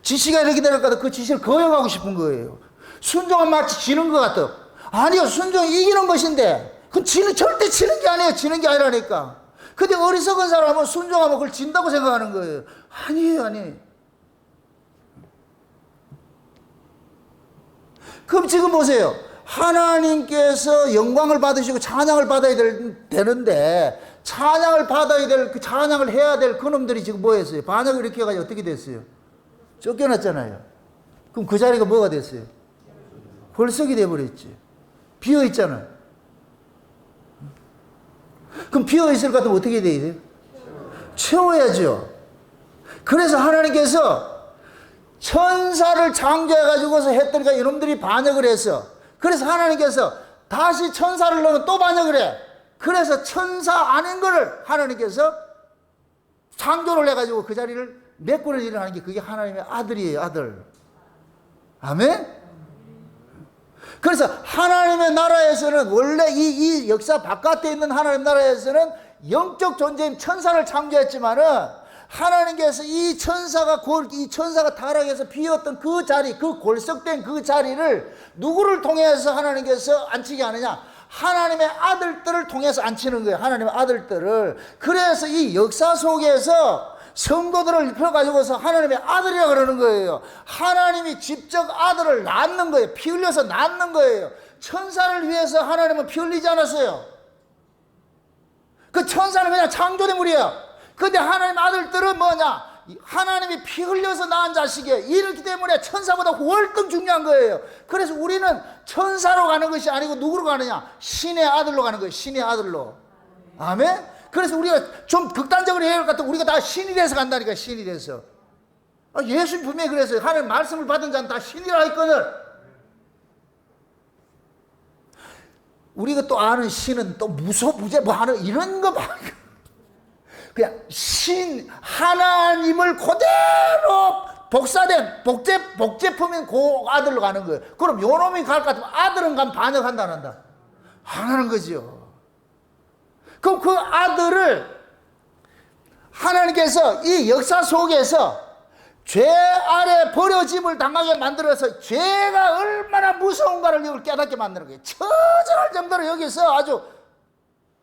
지시가 이렇게 내려가도 그 지시를 거역하고 싶은 거예요. 순종은 마치 지는 것 같아. 아니요, 순종이 이기는 것인데, 그 절대 지는 게 아니에요. 지는 게 아니라니까. 근데 어리석은 사람은 순종하면 그걸 진다고 생각하는 거예요. 아니에요. 그럼 지금 보세요. 하나님께서 영광을 받으시고 찬양을 받아야 되는데, 찬양을 받아야 될, 그 찬양을 해야 될 그놈들이 지금 뭐 했어요? 반역을 이렇게 해가지고 어떻게 됐어요? 쫓겨났잖아요. 그럼 그 자리가 뭐가 됐어요? 벌석이 돼버렸지. 비어있잖아요. 그럼 비어있을 것 같으면 어떻게 돼야 돼요? 채워야죠. 그래서 하나님께서 천사를 창조해가지고서 했더니까 이놈들이 반역을 했어. 그래서 하나님께서 다시 천사를 넣으면 또 반역을 해. 그래서 천사 아닌 거를 하나님께서 창조를 해가지고 그 자리를 메꾸는 일을 하는 게 그게 하나님의 아들이에요, 아들. 아멘? 그래서 하나님의 나라에서는 원래 이 역사 바깥에 있는 하나님 나라에서는 영적 존재인 천사를 창조했지만은 하나님께서 이 천사가 타락해서 비었던 그 자리, 그 골석된 그 자리를 누구를 통해서 하나님께서 앉히게 하느냐? 하나님의 아들들을 통해서 앉히는 거예요. 하나님의 아들들을. 그래서 이 역사 속에서 성도들을 입혀가지고서 하나님의 아들이라 그러는 거예요. 하나님이 직접 아들을 낳는 거예요. 피 흘려서 낳는 거예요. 천사를 위해서 하나님은 피 흘리지 않았어요. 그 천사는 그냥 창조대물이에요. 근데 하나님 아들들은 뭐냐? 하나님이 피 흘려서 낳은 자식이에요. 이렇기 때문에 천사보다 월등 중요한 거예요. 그래서 우리는 천사로 가는 것이 아니고 누구로 가느냐? 신의 아들로 가는 거예요. 신의 아들로. 아멘? 그래서 우리가 좀 극단적으로 해야 할 것 같아요. 우리가 다 신이 돼서 간다니까, 신이 돼서. 예수님 분명히 그랬어요. 하나님 말씀을 받은 자는 다 신이라 했거든. 우리가 또 아는 신은 또 무소부재 뭐 하는 이런 거 봐. 그냥 하나님을 그대로 복사된 복제품인 그 아들로 가는 거예요. 그럼 요놈이 갈 것 같으면 아들은 가면 반역한다 안 한다? 안 하는 거죠. 그럼 그 아들을 하나님께서 이 역사 속에서 죄 아래 버려짐을 당하게 만들어서 죄가 얼마나 무서운가를 이걸 깨닫게 만드는 거예요. 처절할 정도로 여기서 아주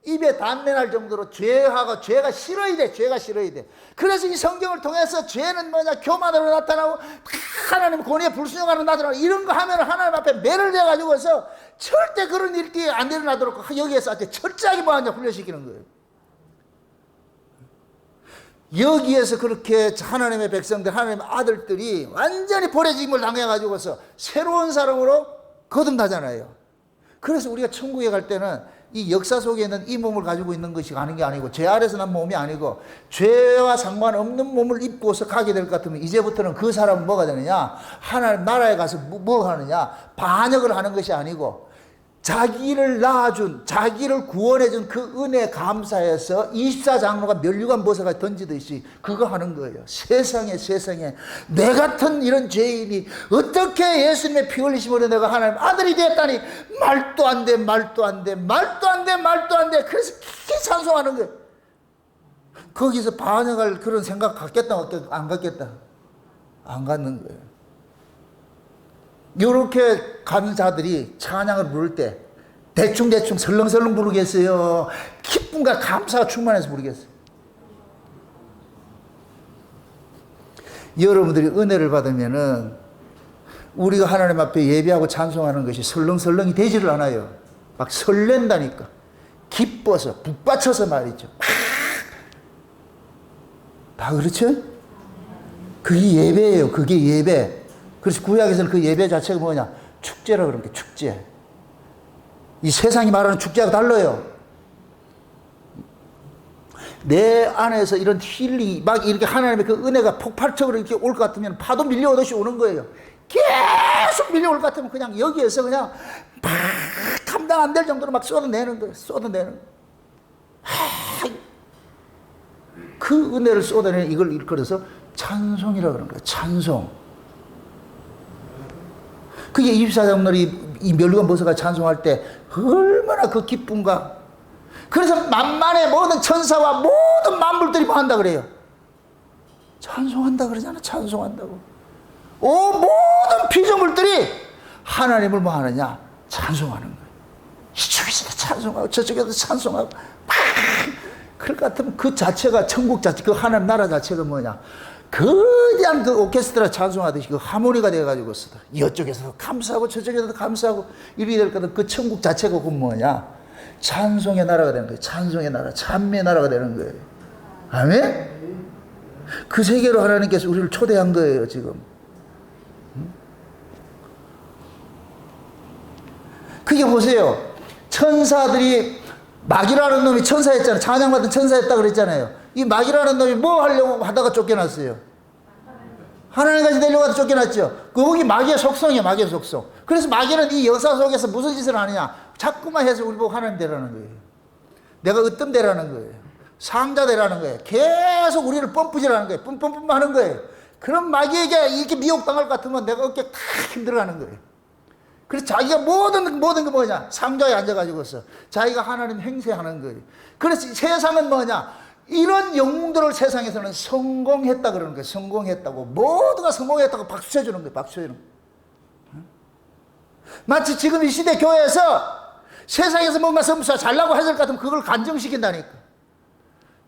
입에 담내 날 정도로 죄가 싫어야 돼. 죄가 싫어야 돼. 그래서 이 성경을 통해서 죄는 뭐냐? 교만으로 나타나고 하나님 권위에 불순종하는 나타나고 이런 거 하면 하나님 앞에 매를 내가지고서 절대 그런 일이 안 일어나도록 여기에서 철저하게 뭐하냐? 훈련시키는 거예요. 여기에서 그렇게 하나님의 백성들, 하나님의 아들들이 완전히 버려짐을 당해가지고서 새로운 사람으로 거듭나잖아요. 그래서 우리가 천국에 갈 때는 이 역사 속에 있는 이 몸을 가지고 있는 것이 가는 게 아니고 죄 아래서 난 몸이 아니고 죄와 상관없는 몸을 입고서 가게 될 것 같으면 이제부터는 그 사람은 뭐가 되느냐? 하나님 나라에 가서 뭐 하느냐? 반역을 하는 것이 아니고 자기를 낳아준, 자기를 구원해준 그 은혜에 감사해서 24장로가 면류관 벗어가 던지듯이 그거 하는 거예요. 세상에 내 같은 이런 죄인이 어떻게 예수님의 피 흘리심으로 내가 하나님 아들이 되었다니 말도 안 돼. 그래서 깊이 찬송하는 거예요. 거기서 반역할 그런 생각 갖겠다 안 갖겠다? 안 갖는 거예요. 이렇게 가는 자들이 찬양을 부를 때 대충 설렁설렁 부르겠어요? 기쁨과 감사가 충만해서 부르겠어요? 여러분들이 은혜를 받으면은 우리가 하나님 앞에 예배하고 찬송하는 것이 설렁설렁이 되지를 않아요. 막 설렌다니까. 기뻐서 북받쳐서 말이죠. 다 그렇죠? 그게 예배예요. 그게 예배. 그래서 구약에서는 그 예배 자체가 뭐냐? 축제라 그런 게 축제. 이 세상이 말하는 축제하고 달라요. 내 안에서 이런 힐링이 막 이렇게 하나님의 그 은혜가 폭발적으로 이렇게 올 것 같으면 파도 밀려오듯이 오는 거예요. 계속 밀려올 것 같으면 그냥 여기에서 그냥 막 감당 안 될 정도로 막 쏟아내는 거예요. 그 은혜를 쏟아내는 이걸 일컬어서 찬송이라고 그러는 거예요. 찬송. 그게 24장로이 이 면류관 벗어가 찬송할 때 얼마나 그 기쁨과, 그래서 만만의 모든 천사와 모든 만물들이 뭐 한다 그래요? 찬송한다 그러잖아. 찬송한다고. 모든 피조물들이 하나님을 뭐 하느냐? 찬송하는 거예요. 이쪽에서도 찬송하고 저쪽에서도 찬송하고 막 그럴 것 같으면 그 자체가 천국 자체, 그 하나님 나라 자체가 뭐냐? 거대한 그 오케스트라 찬송하듯이 그 하모니가 돼가지고 있어. 이쪽에서도 감사하고 저쪽에서도 감사하고 이렇게 될 거든. 그 천국 자체가 그 뭐냐? 찬송의 나라가 되는 거예요. 찬송의 나라, 찬미의 나라가 되는 거예요. 아멘? 그 세계로 하나님께서 우리를 초대한 거예요, 지금. 그게 보세요. 천사들이, 마귀라는 놈이 천사였잖아요. 찬양받은 천사였다 그랬잖아요. 이 마귀라는 놈이 뭐 하려고 하다가 쫓겨났어요? 하나님까지 되려고 하다 쫓겨났죠. 거기 마귀의 속성이에요. 마귀의 속성. 그래서 마귀는 이 역사 속에서 무슨 짓을 하느냐? 자꾸만 해서 우리 보고 하나님 되라는 거예요. 내가 으뜸 되라는 거예요. 상자 되라는 거예요. 계속 우리를 펌프질하는 거예요. 뿜뿜뿜 하는 거예요. 그럼 마귀에게 이렇게 미혹당할 것 같으면 내가 어깨 탁 힘들어가는 거예요. 그래서 자기가 모든 게 뭐냐? 상자에 앉아가지고서 자기가 하나님 행세하는 거예요. 그래서 세상은 뭐냐? 이런 영웅들을 세상에서는 성공했다 그러는 거예요. 성공했다고. 모두가 성공했다고 박수 쳐주는 거예요. 박수 쳐주는 거예요. 마치 지금 이 시대 교회에서 세상에서 뭔가 점수가 잘나고 하실 것 같으면 그걸 간증시킨다니까.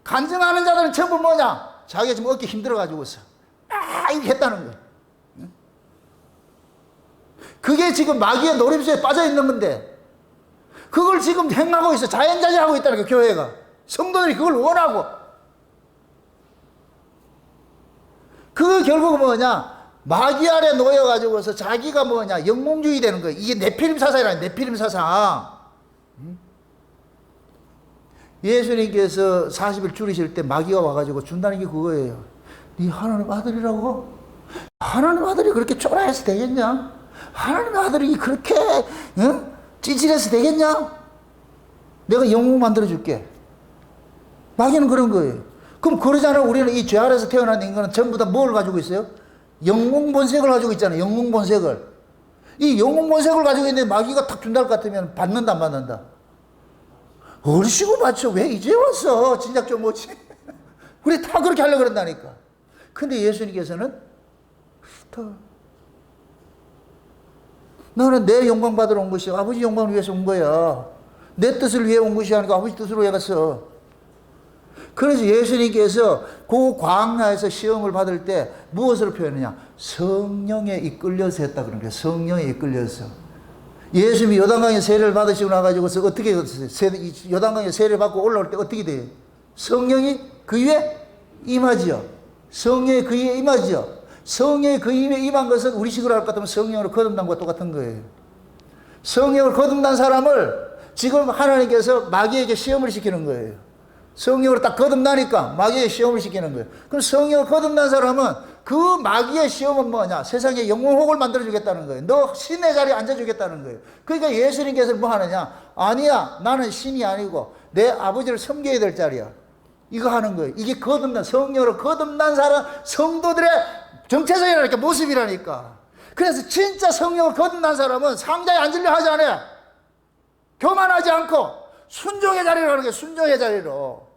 간증하는 자들은 전부 뭐냐? 자기가 지금 어깨 힘들어가지고서 이렇게 했다는 거예요. 그게 지금 마귀의 노림수에 빠져 있는 건데, 그걸 지금 행하고 있어. 자연자재하고 있다는 거예요, 교회가. 성도들이 그걸 원하고. 그 결국은 뭐냐? 마귀 아래 놓여가지고서 자기가 뭐냐? 영몽주의 되는 거예요. 이게 네피림 사상이라는 네피림 사상. 예수님께서 40일 줄이실 때 마귀가 와가지고 준다는 게 그거예요. 네 하나님 아들이라고? 하나님 아들이 그렇게 초라해서 되겠냐? 하나님 아들이 그렇게 찌질해서 되겠냐? 내가 영웅 만들어줄게. 마귀는 그런 거예요. 그럼 그러잖아요. 우리는 이 죄 아래서 태어난 인간은 전부 다 뭘 가지고 있어요? 영웅 본색을 가지고 있잖아요. 영웅 본색을. 이 영웅 본색을 가지고 있는데 마귀가 탁 준다 할 것 같으면 받는다 안 받는다? 얼씨구 맞죠? 왜 이제 왔어? 진작 좀 오지. 우리 다 그렇게 하려고 그런다니까. 근데 예수님께서는 나는 내 영광 받으러 온 것이 아버지 영광을 위해서 온 거야. 내 뜻을 위해 온 것이 아니고 아버지 뜻으로 해 갔어. 그래서 예수님께서 그 광야에서 시험을 받을 때 무엇으로 표현하냐? 성령에 이끌려서 했다 그런 거예요. 성령에 이끌려서. 예수님이 요단강에 세례를 받으시고 나가지고서 어떻게 요단강에 세례를 받고 올라올 때 어떻게 돼요? 성령이 그 위에 임하지요. 성령이 그 위에 임하지요. 성령이 그 위에 임한 것은 우리 식으로 할 것 같으면 성령으로 거듭난 것과 똑같은 거예요. 성령으로 거듭난 사람을 지금 하나님께서 마귀에게 시험을 시키는 거예요. 성령으로 딱 거듭나니까 마귀의 시험을 시키는 거예요. 그럼 성령으로 거듭난 사람은 그 마귀의 시험은 뭐냐? 세상에 영웅혹을 만들어주겠다는 거예요. 너 신의 자리에 앉아주겠다는 거예요. 그러니까 예수님께서 뭐 하느냐? 아니야, 나는 신이 아니고 내 아버지를 섬겨야 될 자리야. 이거 하는 거예요. 이게 거듭난, 성령으로 거듭난 사람, 성도들의 정체적이라니까, 모습이라니까. 그래서 진짜 성령으로 거듭난 사람은 상자에 앉으려 하지 않아요. 교만하지 않고 순종의 자리로 하는 거예요. 순종의 자리로.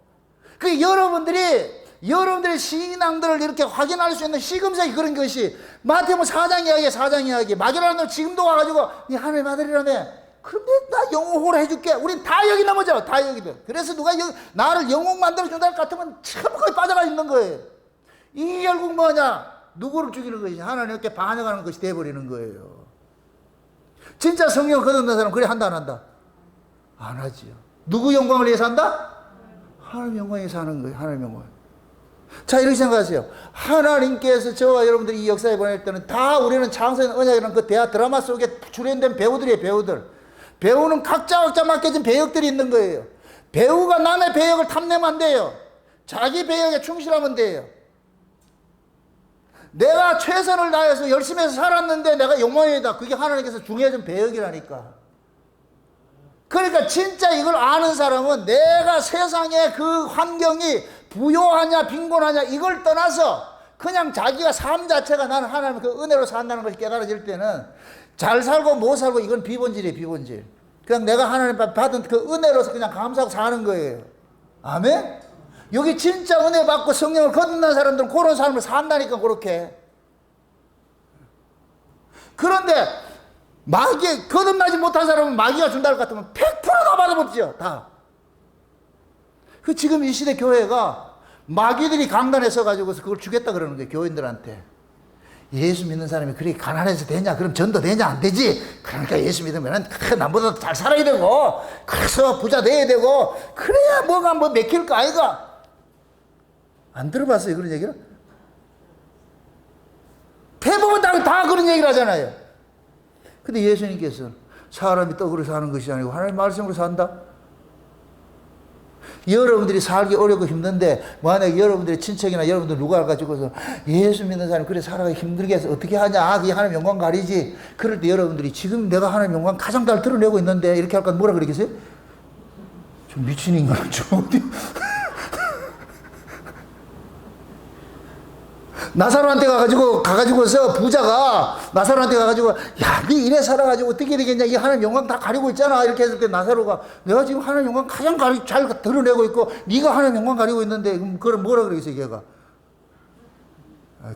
그 여러분들의 신앙들을 이렇게 확인할 수 있는 시금석이 그런 것이 마태복음 4장 이야기에 4장 이야기. 마귀라는 놈 지금도 와가지고 네 하나님 아들이라며. 그럼 나 영웅으로 해줄게. 우린 다 여기 넘어져. 다 여기도. 그래서 누가 나를 영웅 만들어준다 같으면 참 거기 빠져가 있는 거예요. 이 결국 뭐냐? 누구를 죽이는 것이 하나님께 반역하는 것이 돼버리는 거예요. 진짜 성령 거듭난 사람 그래 한다 안 한다? 안 하지요. 누구 영광을 위해서 한다? 하나님 영광에 사는 거예요. 하나님 영광. 자, 이렇게 생각하세요. 하나님께서 저와 여러분들이 이 역사에 보낼 때는 다 우리는 창세전 언약이라는 그 드라마 속에 출연된 배우들이에요. 배우들. 배우는 각자 맡겨진 배역들이 있는 거예요. 배우가 남의 배역을 탐내면 안 돼요. 자기 배역에 충실하면 돼요. 내가 최선을 다해서 열심히 해서 살았는데 내가 욕망이다. 그게 하나님께서 중요해진 배역이라니까. 그러니까 진짜 이걸 아는 사람은 내가 세상의 그 환경이 부요하냐 빈곤하냐 이걸 떠나서 그냥 자기가 삶 자체가 나는 하나님의 그 은혜로 산다는 것이 깨달아질 때는 잘 살고 못 살고 이건 비본질이에요. 비본질. 그냥 내가 하나님 받은 그 은혜로서 그냥 감사하고 사는 거예요. 아멘? 여기 진짜 은혜 받고 성령을 거듭난 사람들은 그런 삶을 산다니까, 그렇게. 그런데 마귀, 거듭나지 못한 사람은 마귀가 준다 할 것 같으면 100%다 받아먹죠, 다. 그 지금 이 시대 교회가 마귀들이 강단에 서가지고서 그걸 주겠다 그러는 거예요, 교인들한테. 예수 믿는 사람이 그렇게 가난해서 되냐? 그럼 전도 되냐? 안 되지? 그러니까 예수 믿으면 남보다 잘 살아야 되고, 그래서 부자 돼야 되고, 그래야 뭐가 뭐 맥힐 거 아이가? 안 들어봤어요, 그런 얘기를? 대부분 다 그런 얘기를 하잖아요. 근데 예수님께서 사람이 떡으로 사는 것이 아니고 하나님의 말씀으로 산다? 여러분들이 살기 어렵고 힘든데 만약에 여러분들의 친척이나 여러분들 누가 가지고서 예수 믿는 사람이 그래 살아가기 힘들게 해서 어떻게 하냐, 그게 하나님 영광 가리지. 그럴 때 여러분들이 지금 내가 하나님 영광 가장 잘 드러내고 있는데 이렇게 할까 뭐라 그러겠어요? 좀 미친 인간은 좀 어디 나사로한테 가가지고서 부자가 나사로한테 가가지고 야, 네 이래 살아가지고 어떻게 되겠냐, 이 하나님 영광 다 가리고 있잖아. 이렇게 했을 때 나사로가 내가 지금 하나님 영광 가장 잘 드러내고 있고 네가 하나님 영광 가리고 있는데 그럼 뭐라 그러겠어요, 걔가?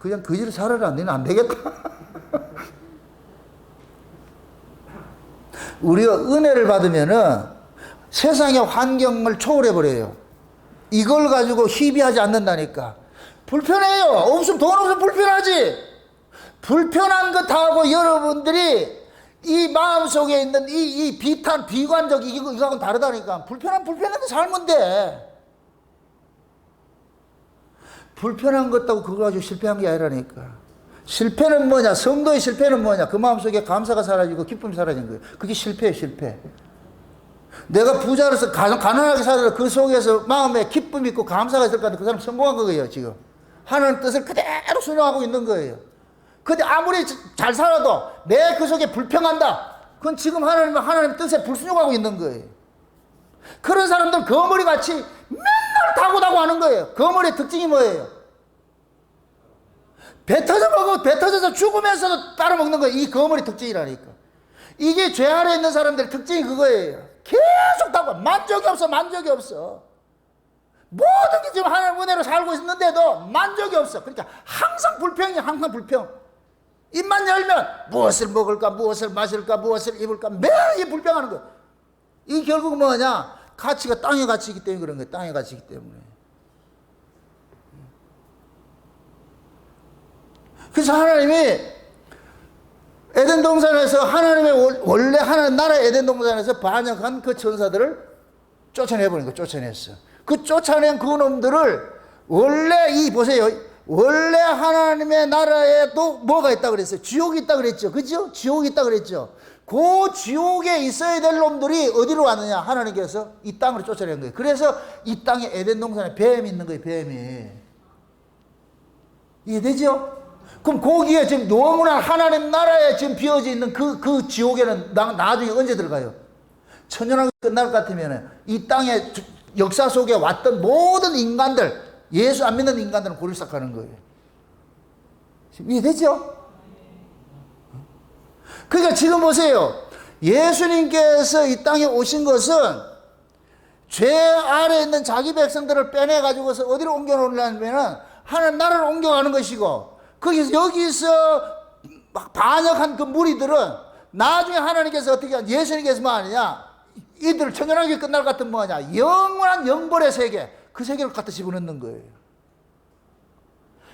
그냥 거지를 살아라. 너는 안 되겠다. 우리가 은혜를 받으면은 세상의 환경을 초월해버려요. 이걸 가지고 희비하지 않는다니까. 불편해요. 돈 없으면 불편하지. 불편한 것하고 여러분들이 이 마음속에 있는 이 비탄, 비관적 이거하고는 다르다니까. 불편한데 살면 돼. 불편한 것하고 그거 가지고 실패한 게 아니라니까. 실패는 뭐냐? 성도의 실패는 뭐냐? 그 마음속에 감사가 사라지고 기쁨이 사라진 거예요. 그게 실패예요, 실패. 내가 부자로서 가난하게 살아도 그 속에서 마음에 기쁨이 있고 감사가 있을 것 같은데 그 사람 성공한 거예요, 지금. 하나님 뜻을 그대로 순종하고 있는 거예요. 근데 아무리 잘 살아도 내 그 속에 불평한다. 그건 지금 하나님 뜻에 불순종하고 있는 거예요. 그런 사람들 거머리 같이 맨날 다고다고 하는 거예요. 거머리의 특징이 뭐예요? 배 터져서 죽으면서도 따로 먹는 거예요. 이 거머리 특징이라니까. 이게 죄 아래 있는 사람들의 특징이 그거예요. 계속 다고 만족이 없어. 모든 게 지금 하나님 은혜로 살고 있는데도 만족이 없어. 그러니까 항상 불평. 입만 열면 무엇을 먹을까, 무엇을 마실까, 무엇을 입을까 매일 불평하는 거야. 이 결국 뭐냐? 가치가 땅의 가치이기 때문에 그런 거야. 땅의 가치이기 때문에. 그래서 하나님이 에덴 동산에서 원래 하나님 나라 에덴 동산에서 반역한 그 천사들을 쫓아내버린 거야. 쫓아냈어. 그 쫓아낸 그 놈들을 보세요. 원래 하나님의 나라에도 뭐가 있다 그랬어요? 지옥이 있다 그랬죠. 그죠? 지옥이 있다 그랬죠. 그 지옥에 있어야 될 놈들이 어디로 왔느냐? 하나님께서 이 땅으로 쫓아낸 거예요. 그래서 이 땅에 에덴 동산에 뱀이 있는 거예요, 뱀이. 이해되죠? 그럼 거기에 지금 너무나 하나님 나라에 지금 비어져 있는 그 지옥에는 나중에 언제 들어가요? 천년왕국이 끝날 것 같으면 이 땅에 역사 속에 왔던 모든 인간들, 예수 안 믿는 인간들은 고를 시작하는 거예요. 이해되죠? 그러니까 지금 보세요. 예수님께서 이 땅에 오신 것은 죄 아래 있는 자기 백성들을 빼내가지고서 어디로 옮겨놓으려면 하나님 나라를 옮겨가는 것이고, 여기서 반역한 그 무리들은 나중에 하나님께서 어떻게 예수님께서 뭐 하느냐? 이들을 천연하게 끝날 것 같은 뭐냐? 영원한 영벌의 세계, 그 세계를 갖다 집어넣는 거예요.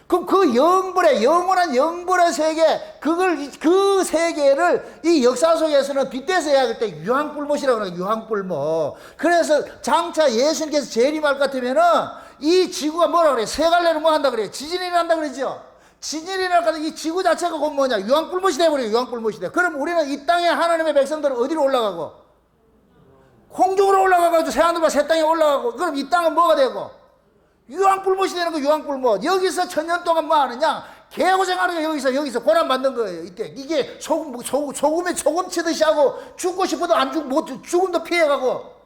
그럼 그 영원한 영벌의 세계, 그 세계를 이 역사 속에서는 빗대서 해야 할 때 유황불못이라고 그래요, 유황불못. 그래서 장차 예수님께서 재림할 것 같으면은 이 지구가 뭐라 그래요? 세 갈래로 뭐 한다 그래요? 지진이 일어난다 그러죠? 지진이 일어날 때 이 지구 자체가 곧 뭐냐? 유황불못이 돼버려요, 유황불못이 돼. 그럼 우리는 이 땅에 하나님의 백성들은 어디로 올라가고? 공중으로 올라가가지고 새하늘과 새 땅에 올라가고, 그럼 이 땅은 뭐가 되고? 유황불못이 되는 거, 유황불못. 여기서 천년 동안 뭐 하느냐? 개고생하는 거, 여기서 고난받는 거예요, 이때. 이게 소금에 소금 치듯이 하고, 죽고 싶어도 죽음도 피해가고.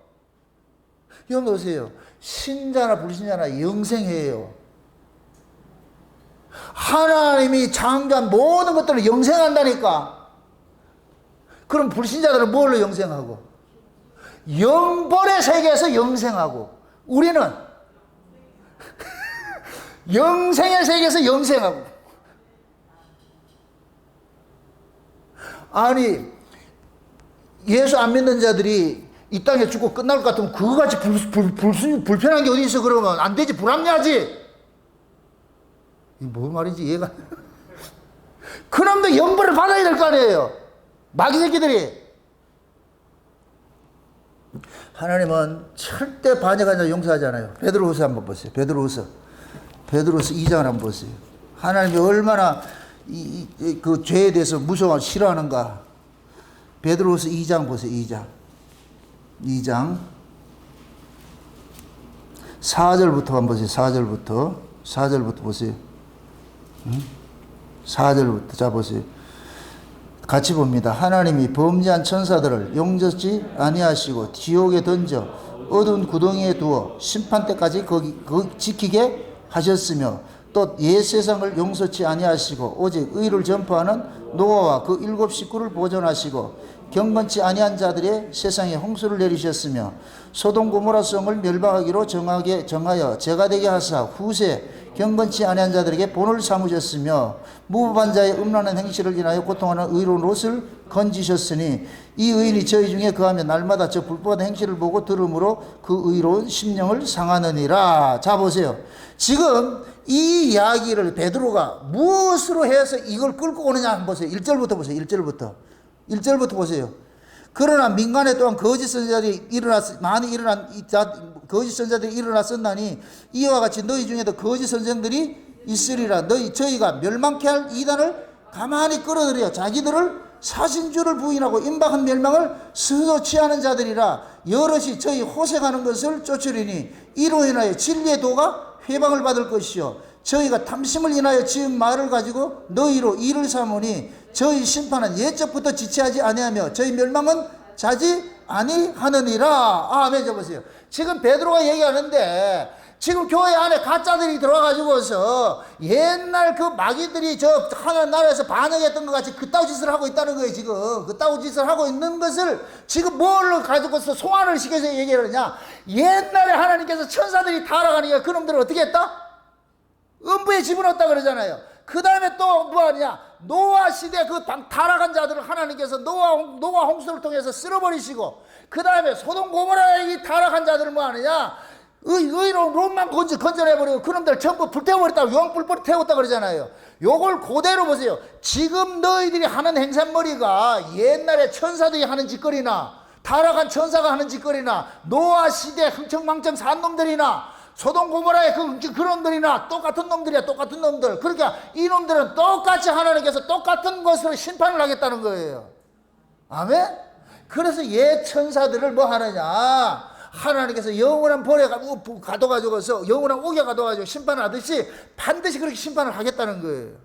여러분 보세요. 신자나 불신자나 영생해요. 하나님이 창조한 모든 것들을 영생한다니까. 그럼 불신자들은 뭘로 영생하고? 영벌의 세계에서 영생하고, 우리는 영생의 세계에서 영생하고. 아니, 예수 안 믿는 자들이 이 땅에 죽고 끝날 것 같으면 그거같이 불편한 게 어디 있어? 그러면 안 되지. 불합리하지. 이게 뭐 말인지 이해가. 그놈도 연벌을 받아야 될 거 아니에요. 마귀 새끼들이. 하나님은 절대 반역한 자 용서하지 않아요. 베드로후서 한번 보세요. 베드로후서 2장을 한번 보세요. 하나님이 얼마나 그 죄에 대해서 무서워 싫어하는가. 베드로후서 2장 보세요. 2장 4절부터 한번 보세요. 4절부터 보세요. 4절부터 자 보세요. 같이 봅니다. 하나님이 범죄한 천사들을 용서치 아니하시고 지옥에 던져 어두운 구덩이에 두어 심판 때까지 거기 지키게 하셨으며 또 옛 세상을 용서치 아니하시고 오직 의를 전파하는 노아와 그 7 식구를 보존하시고 경건치 아니한 자들의 세상에 홍수를 내리셨으며 소돔 고모라 성을 멸망하기로 정하여 죄가 되게 하사 후세 경건치 아니한 자들에게 본을 삼으셨으며 무법한 자의 음란한 행실을 인하여 고통하는 의로운 롯을 건지셨으니 이 의인이 저희 중에 거하면 날마다 저 불법한 행실을 보고 들음으로 그 의로운 심령을 상하느니라. 자 보세요. 지금 이 이야기를 베드로가 무엇으로 해서 이걸 끌고 오느냐 한번 보세요. 1절부터 보세요. 1절부터 보세요. 그러나 민간에 또한 거짓 선자들이 거짓 선자들이 일어났었나니 이와 같이 너희 중에도 거짓 선생들이 있으리라. 저희가 멸망케 할 이단을 가만히 끌어들여 자기들을 사신주를 부인하고 임박한 멸망을 스스로 취하는 자들이라. 여럿이 저희 호색하는 것을 쫓으리니 이로 인하여 진리의 도가 회방을 받을 것이요 저희가 탐심을 인하여 지은 말을 가지고 너희로 일을 삼으니 저희 심판은 예적부터 지체하지 아니하며 저희 멸망은 자지 아니하느니라. 아멘. 보세요. 지금 베드로가 얘기하는데 지금 교회 안에 가짜들이 들어와가지고서 옛날 그 마귀들이 저 하나님 나라에서 반역했던 것 같이 그따위 짓을 하고 있다는 거예요. 지금 그따위 짓을 하고 있는 것을 지금 뭘 가지고서 소환을 시켜서 얘기를 하냐. 옛날에 하나님께서 천사들이 타락하니까 그놈들을 어떻게 했다? 음부에 집어넣었다 그러잖아요. 그 다음에 또 뭐하냐. 노아 시대 그 타락한 자들을 하나님께서 노아 홍수를 통해서 쓸어버리시고 그 다음에 소돔 고모라의 이 타락한 자들을 뭐하느냐. 의로운 롯만 건져내버리고 그놈들 전부 불태워버렸다고 용불 태웠다 그러잖아요. 요걸 그대로 보세요. 지금 너희들이 하는 행산머리가 옛날에 천사들이 하는 짓거리나 타락한 천사가 하는 짓거리나 노아 시대 흥청망청 산 놈들이나 소돔 고모라의 그놈들이나 똑같은 놈들이야. 똑같은 놈들. 그러니까 이 놈들은 똑같이 하나님께서 똑같은 것으로 심판을 하겠다는 거예요. 아멘? 그래서 옛 천사들을 뭐 하느냐. 하나님께서 영원한 벌에 가둬가지고서 영원한 옥에 가둬가지고 심판을 하듯이 반드시 그렇게 심판을 하겠다는 거예요.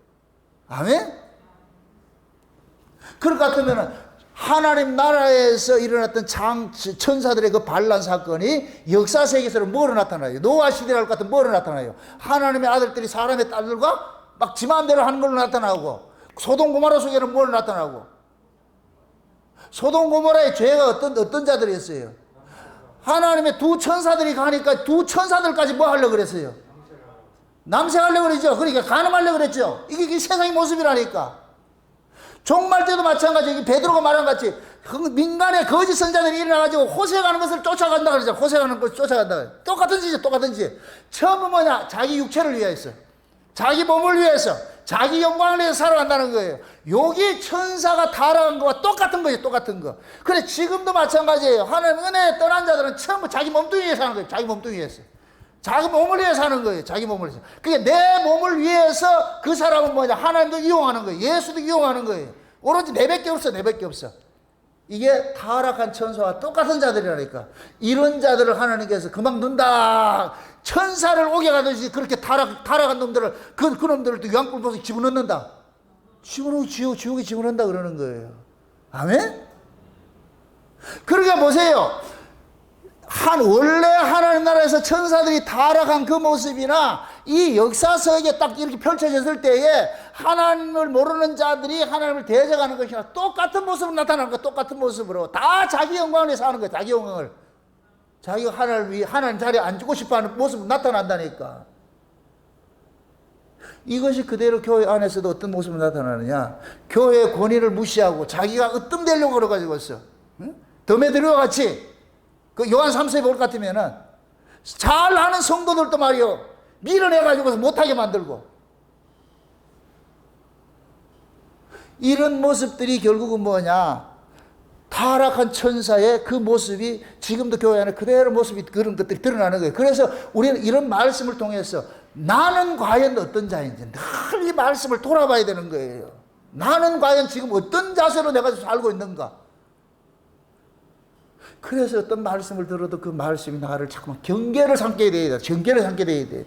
아멘? 그럴 것 같으면 하나님 나라에서 일어났던 천사들의 그 반란 사건이 역사 세계에서 뭐로 나타나요? 노아 시대랄 것 같은 뭐로 나타나요? 하나님의 아들들이 사람의 딸들과 막 지 마음대로 하는 걸로 나타나고 소돔 고모라 속에는 뭐로 나타나고 소돔 고모라의 죄가 어떤 자들이었어요? 하나님의 두 천사들이 가니까 두 천사들까지 뭐 하려고 그랬어요? 남색하려고 그랬죠. 그러니까 간음하려고 그랬죠. 이게 세상의 모습이라니까. 종말 때도 마찬가지예요. 베드로가 말한 것 같이 민간의 거짓 선자들이 일어나가지고 호색하는 것을 쫓아간다 그러죠. 호색하는 것을 쫓아간다. 똑같은 짓이죠. 똑같은 짓. 처음은 뭐냐? 자기 육체를 위해서, 자기 몸을 위해서, 자기 영광을 위해서 살아간다는 거예요. 여기 천사가 타락한 거와 똑같은 거예요. 똑같은 거. 그래 지금도 마찬가지예요. 하나님 은혜에 떠난 자들은 처음부터 자기 몸뚱이 위해서 하는 거예요. 자기 몸뚱이 위해서. 자기 몸을 위해서 하는 거예요. 자기 몸을 위해서. 그게 내 몸을 위해서 그 사람은 뭐냐? 하나님도 이용하는 거예요. 예수도 이용하는 거예요. 오로지 내밖에 없어. 내밖에 없어. 이게 타락한 천사와 똑같은 자들이라니까. 이런 자들을 하나님께서 그만 둔다. 천사를 오게 가듯이 그렇게 타락한 놈들을 그 놈들을 또 유황불법에 집어넣는다. 집어넣고 지옥에 집어넣는다 그러는 거예요. 아멘? 그러니까 보세요. 원래 하나님 나라에서 천사들이 타락한 그 모습이나 이 역사석에 딱 이렇게 펼쳐졌을 때에 하나님을 모르는 자들이 하나님을 대적하는 것이나 똑같은 모습으로 나타나는 거예요. 똑같은 모습으로. 다 자기 영광을 위해서 하는 거예요. 자기 자기가 하나님 자리에 앉고 싶어하는 모습이 나타난다니까. 이것이 그대로 교회 안에서도 어떤 모습이 나타나느냐. 교회의 권위를 무시하고 자기가 으뜸되려고 그래가지고 있어. 응? 더메드리와 같이 그 요한 3세에 볼 것 같으면은 잘하는 성도들도 말이요 밀어내가지고 못하게 만들고, 이런 모습들이 결국은 뭐냐, 타락한 천사의 그 모습이 지금도 교회 안에 그대로 모습이 그런 것들이 드러나는 거예요. 그래서 우리는 이런 말씀을 통해서 나는 과연 어떤 자인지 늘 이 말씀을 돌아봐야 되는 거예요. 나는 과연 지금 어떤 자세로 내가 살고 있는가. 그래서 어떤 말씀을 들어도 그 말씀이 나를 자꾸만 경계를 삼게 돼야 돼. 경계를 삼게 돼야 돼.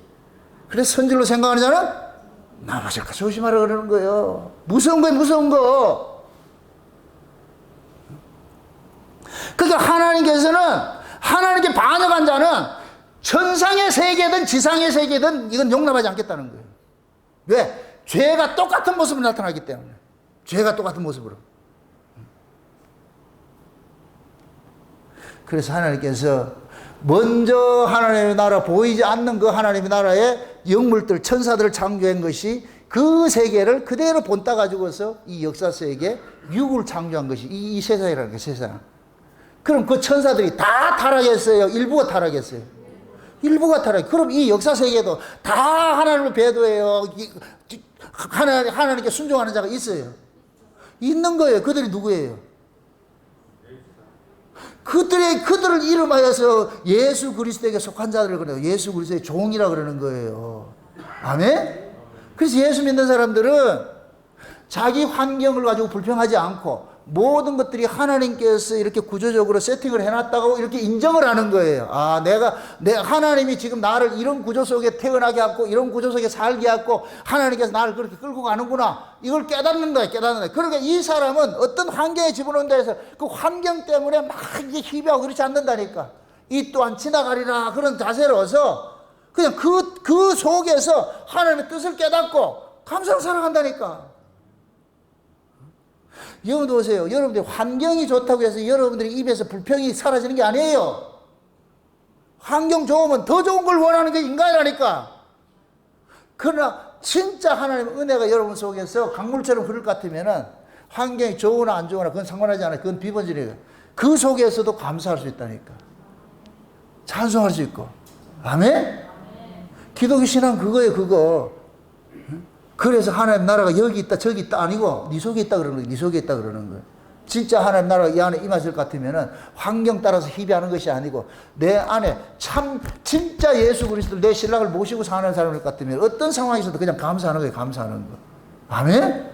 그래서 선질로 생각하는 자는 나마실까 조심하라 그러는 거예요. 무서운 거예요, 무서운 거. 그러니까 하나님께서는, 하나님께 반역한 자는 천상의 세계든 지상의 세계든 이건 용납하지 않겠다는 거예요. 왜? 죄가 똑같은 모습으로 나타나기 때문에. 죄가 똑같은 모습으로. 그래서 하나님께서 먼저 하나님의 나라, 보이지 않는 그 하나님의 나라의 영물들, 천사들을 창조한 것이 그 세계를 그대로 본따 가지고서 이 역사 세계 육을 창조한 것이 이 세상이라는 거예요, 세상. 그럼 그 천사들이 다 타락했어요? 일부가 타락했어요? 일부가 타락. 그럼 이 역사 세계도 다 하나님을 배도해요? 하나님께 순종하는 자가 있어요? 있는 거예요. 그들이 누구예요? 그들을 이름하여서 예수 그리스도에게 속한 자들을 그래요. 예수 그리스도의 종이라 그러는 거예요. 아멘? 그래서 예수 믿는 사람들은 자기 환경을 가지고 불평하지 않고 모든 것들이 하나님께서 이렇게 구조적으로 세팅을 해놨다고 이렇게 인정을 하는 거예요. 아, 하나님이 지금 나를 이런 구조 속에 태어나게 하고 이런 구조 속에 살게 하고 하나님께서 나를 그렇게 끌고 가는구나. 이걸 깨닫는 거예요, 깨닫는 거예요. 그러니까 이 사람은 어떤 환경에 집어넣는다 해서 그 환경 때문에 막 이게 희비하고 그렇지 않는다니까. 이 또한 지나가리라 그런 자세로서 그냥 그 속에서 하나님의 뜻을 깨닫고 감사로 살아간다니까. 여러분들 보세요. 여러분들 환경이 좋다고 해서 여러분들이 입에서 불평이 사라지는 게 아니에요. 환경 좋으면 더 좋은 걸 원하는 게 인간이라니까. 그러나 진짜 하나님의 은혜가 여러분 속에서 강물처럼 흐를 것 같으면은 환경이 좋으나 안 좋으나 그건 상관하지 않아요. 그건 비본질이에요. 그 속에서도 감사할 수 있다니까. 찬송할 수 있고. 아멘? 기독교 신앙 그거예요, 그거. 그래서 하나님 나라가 여기 있다 저기 있다 아니고 네 속에 있다 그러는 거예요. 네 속에 있다 그러는 거예요. 진짜 하나님 나라가 이 안에 임하실 것 같으면은 환경 따라서 희비하는 것이 아니고 내 안에 참 진짜 예수 그리스도 내 신랑을 모시고 사는 사람일 것 같으면 어떤 상황에서도 그냥 감사하는 거예요. 감사하는 거. 아멘?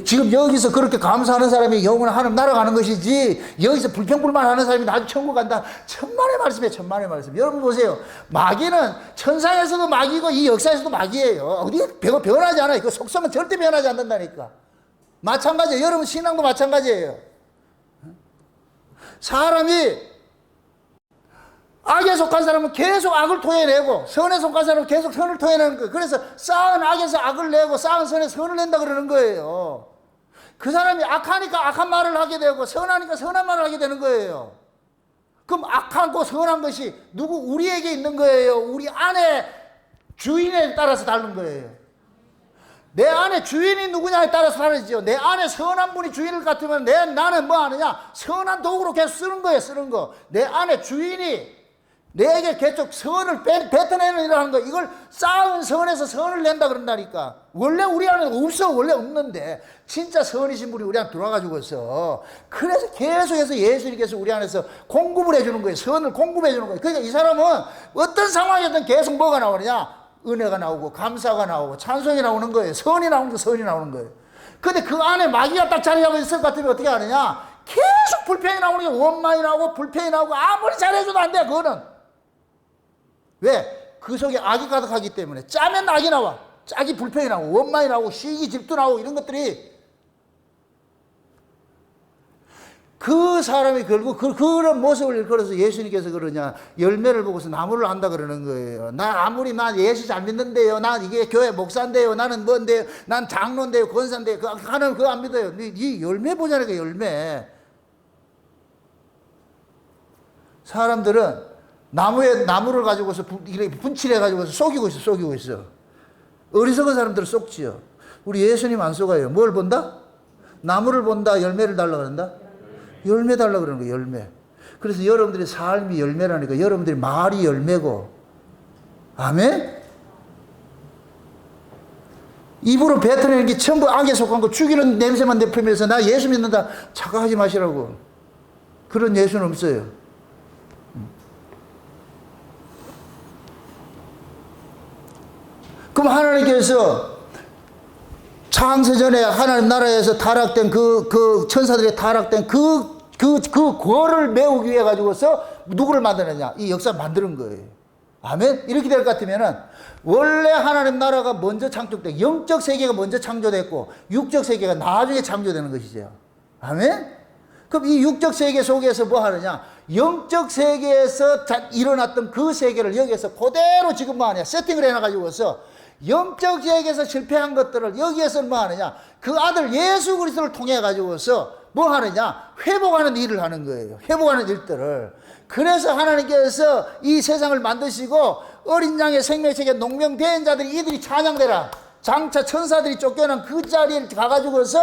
지금 여기서 그렇게 감사하는 사람이 영원한 하나님 날아가는 것이지 여기서 불평불만하는 사람이 나중에 천국 간다. 천만의 말씀이에요. 천만의 말씀. 여러분 보세요. 마귀는 천상에서도 마귀고 이 역사에서도 마귀예요. 어디 변하지 않아요. 그 속성은 절대 변하지 않는다니까. 마찬가지예요. 여러분 신앙도 마찬가지예요. 사람이 악에 속한 사람은 계속 악을 토해내고 선에 속한 사람은 계속 선을 토해내는 거예요. 그래서 쌓은 악에서 악을 내고 쌓은 선에서 선을 낸다 그러는 거예요. 그 사람이 악하니까 악한 말을 하게 되고 선하니까 선한 말을 하게 되는 거예요. 그럼 악하고 선한 것이 우리에게 있는 거예요? 우리 안에 주인에 따라서 다른 거예요. 내 안에 주인이 누구냐에 따라서 다르죠. 내 안에 선한 분이 주인을 같으면 나는 뭐 하느냐? 선한 도구로 계속 쓰는 거예요, 쓰는 거. 내 안에 주인이 내게 계속 선을 뱉어내는 일을 하는 거. 이걸 쌓은 선에서 선을 낸다 그런다니까. 원래 우리 안에 없어. 원래 없는데 진짜 선이신 분이 우리 안에 들어와가지고 있어. 그래서 계속해서 예수님께서 우리 안에서 공급을 해주는 거예요. 선을 공급해 주는 거예요. 그러니까 이 사람은 어떤 상황이든 계속 뭐가 나오느냐? 은혜가 나오고 감사가 나오고 찬송이 나오는 거예요. 선이 나오는 거, 선이 나오는 거예요. 근데 그 안에 마귀가 딱 자리 잡아 있을 것 같으면 어떻게 하느냐? 계속 불평이 나오는 게 원망이 나오고 불평이 나오고 아무리 잘해줘도 안 돼. 그거는 왜? 그 속에 악이 가득하기 때문에. 짜면 악이 나와. 짝이 불평이 나오고 원망이 나오고 시기 질투 나오고 이런 것들이 그 사람이 결국 그런 모습을 일컬어서 예수님께서 그러냐, 열매를 보고서 나무를 안다 그러는 거예요. 난 예수 잘 믿는데요. 난 이게 교회 목사인데요. 나는 뭔데요. 난 장로인데요. 권사인데요. 하나님 그거 안 믿어요. 네 열매 보자니까, 열매. 사람들은 나무를 가지고서 이렇게 분칠해 가지고서 속이고 있어. 어리석은 사람들은 속지요. 우리 예수님 안 속아요. 뭘 본다? 나무를 본다. 열매를 달라 그런다. 열매 달라 그러는 거예요. 열매. 그래서 여러분들의 삶이 열매라니까. 여러분들의 말이 열매고. 아멘? 입으로 뱉어내는 게 전부 악에 속한 거, 죽이는 냄새만 내뿜으면서 나 예수 믿는다 착각하지 마시라고. 그런 예수는 없어요. 그럼 하나님께서 창세전에 하나님 나라에서 타락된 그 천사들이 타락된 그 거를 메우기 위해 가지고서 누구를 만드느냐? 이 역사를 만드는 거예요. 아멘? 이렇게 될 것 같으면은 원래 하나님 나라가 먼저 창조되고 영적 세계가 먼저 창조됐고 육적 세계가 나중에 창조되는 것이죠. 아멘? 그럼 이 육적 세계 속에서 뭐 하느냐? 영적 세계에서 일어났던 그 세계를 여기에서 그대로 지금 뭐 하냐? 세팅을 해놔가지고서 영적 세계에서 실패한 것들을 여기에서 뭐 하느냐? 그 아들 예수 그리스도를 통해 가지고서 뭐 하느냐? 회복하는 일을 하는 거예요. 회복하는 일들을. 그래서 하나님께서 이 세상을 만드시고 어린 양의 생명책에 농명된 자들이 이들이 찬양되라. 장차 천사들이 쫓겨난 그 자리에 가가지고서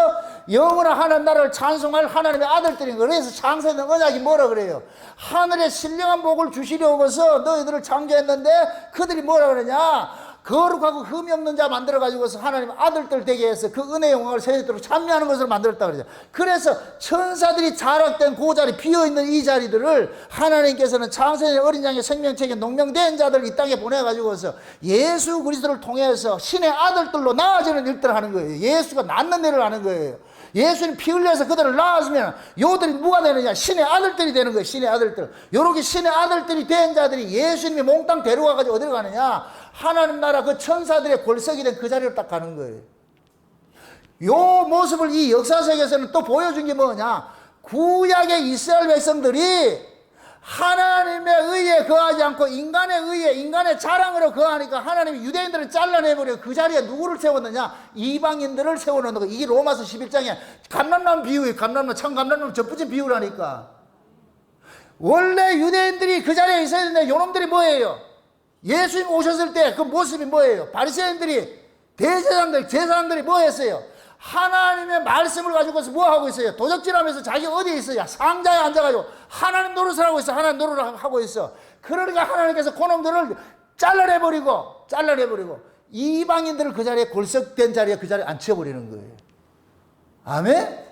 영원한 하나님 나라를 찬송할 하나님의 아들들인 거예요. 그래서 창세된 언약이 뭐라 그래요? 하늘에 신령한 복을 주시려고서 너희들을 창조했는데 그들이 뭐라 그러냐? 거룩하고 흠이 없는 자 만들어가지고서 하나님 아들들 되게 해서 그 은혜의 영광을 세대도록 참여하는 것을 만들었다 그러죠. 그래서 천사들이 자락된 그 자리, 비어있는 이 자리들을 하나님께서는 창세의 어린 양의 생명책에 농명된 자들 이 땅에 보내가지고서 예수 그리스도를 통해서 신의 아들들로 나아지는 일들을 하는 거예요. 예수가 낳는 일을 하는 거예요. 예수님 피 흘려서 그들을 낳았으면 요들이 누가 되느냐? 신의 아들들이 되는 거예요. 신의 아들들. 요렇게 신의 아들들이 된 자들이 예수님이 몽땅 데려가가지고 어디로 가느냐? 하나님 나라 그 천사들의 골석이 된 그 자리로 딱 가는 거예요. 요 모습을 이 역사 속에서는 또 보여준 게 뭐냐? 구약의 이스라엘 백성들이 하나님의 의에 거하지 않고 인간의 의에, 인간의 자랑으로 거하니까 하나님이 유대인들을 잘라내버려 그 자리에 누구를 세웠느냐? 이방인들을 세워놓는 거. 이게 로마서 11장에 감람나무 비유예요. 참감람나무 접붙인 비유라니까. 원래 유대인들이 그 자리에 있어야 되는데 요놈들이 뭐예요? 예수님 오셨을 때 그 모습이 뭐예요? 바리새인들이, 대제사장들, 제사장들이 뭐 했어요? 하나님의 말씀을 가지고서 뭐 하고 있어요? 도적질하면서 자기가 어디에 있어요? 상자에 앉아가지고 하나님 노릇을 하고 있어. 하나님 노릇을 하고 있어. 그러니까 하나님께서 그놈들을 잘라내버리고 이방인들을 그 자리에 골석된 자리에 그 자리에 앉혀버리는 거예요. 아멘?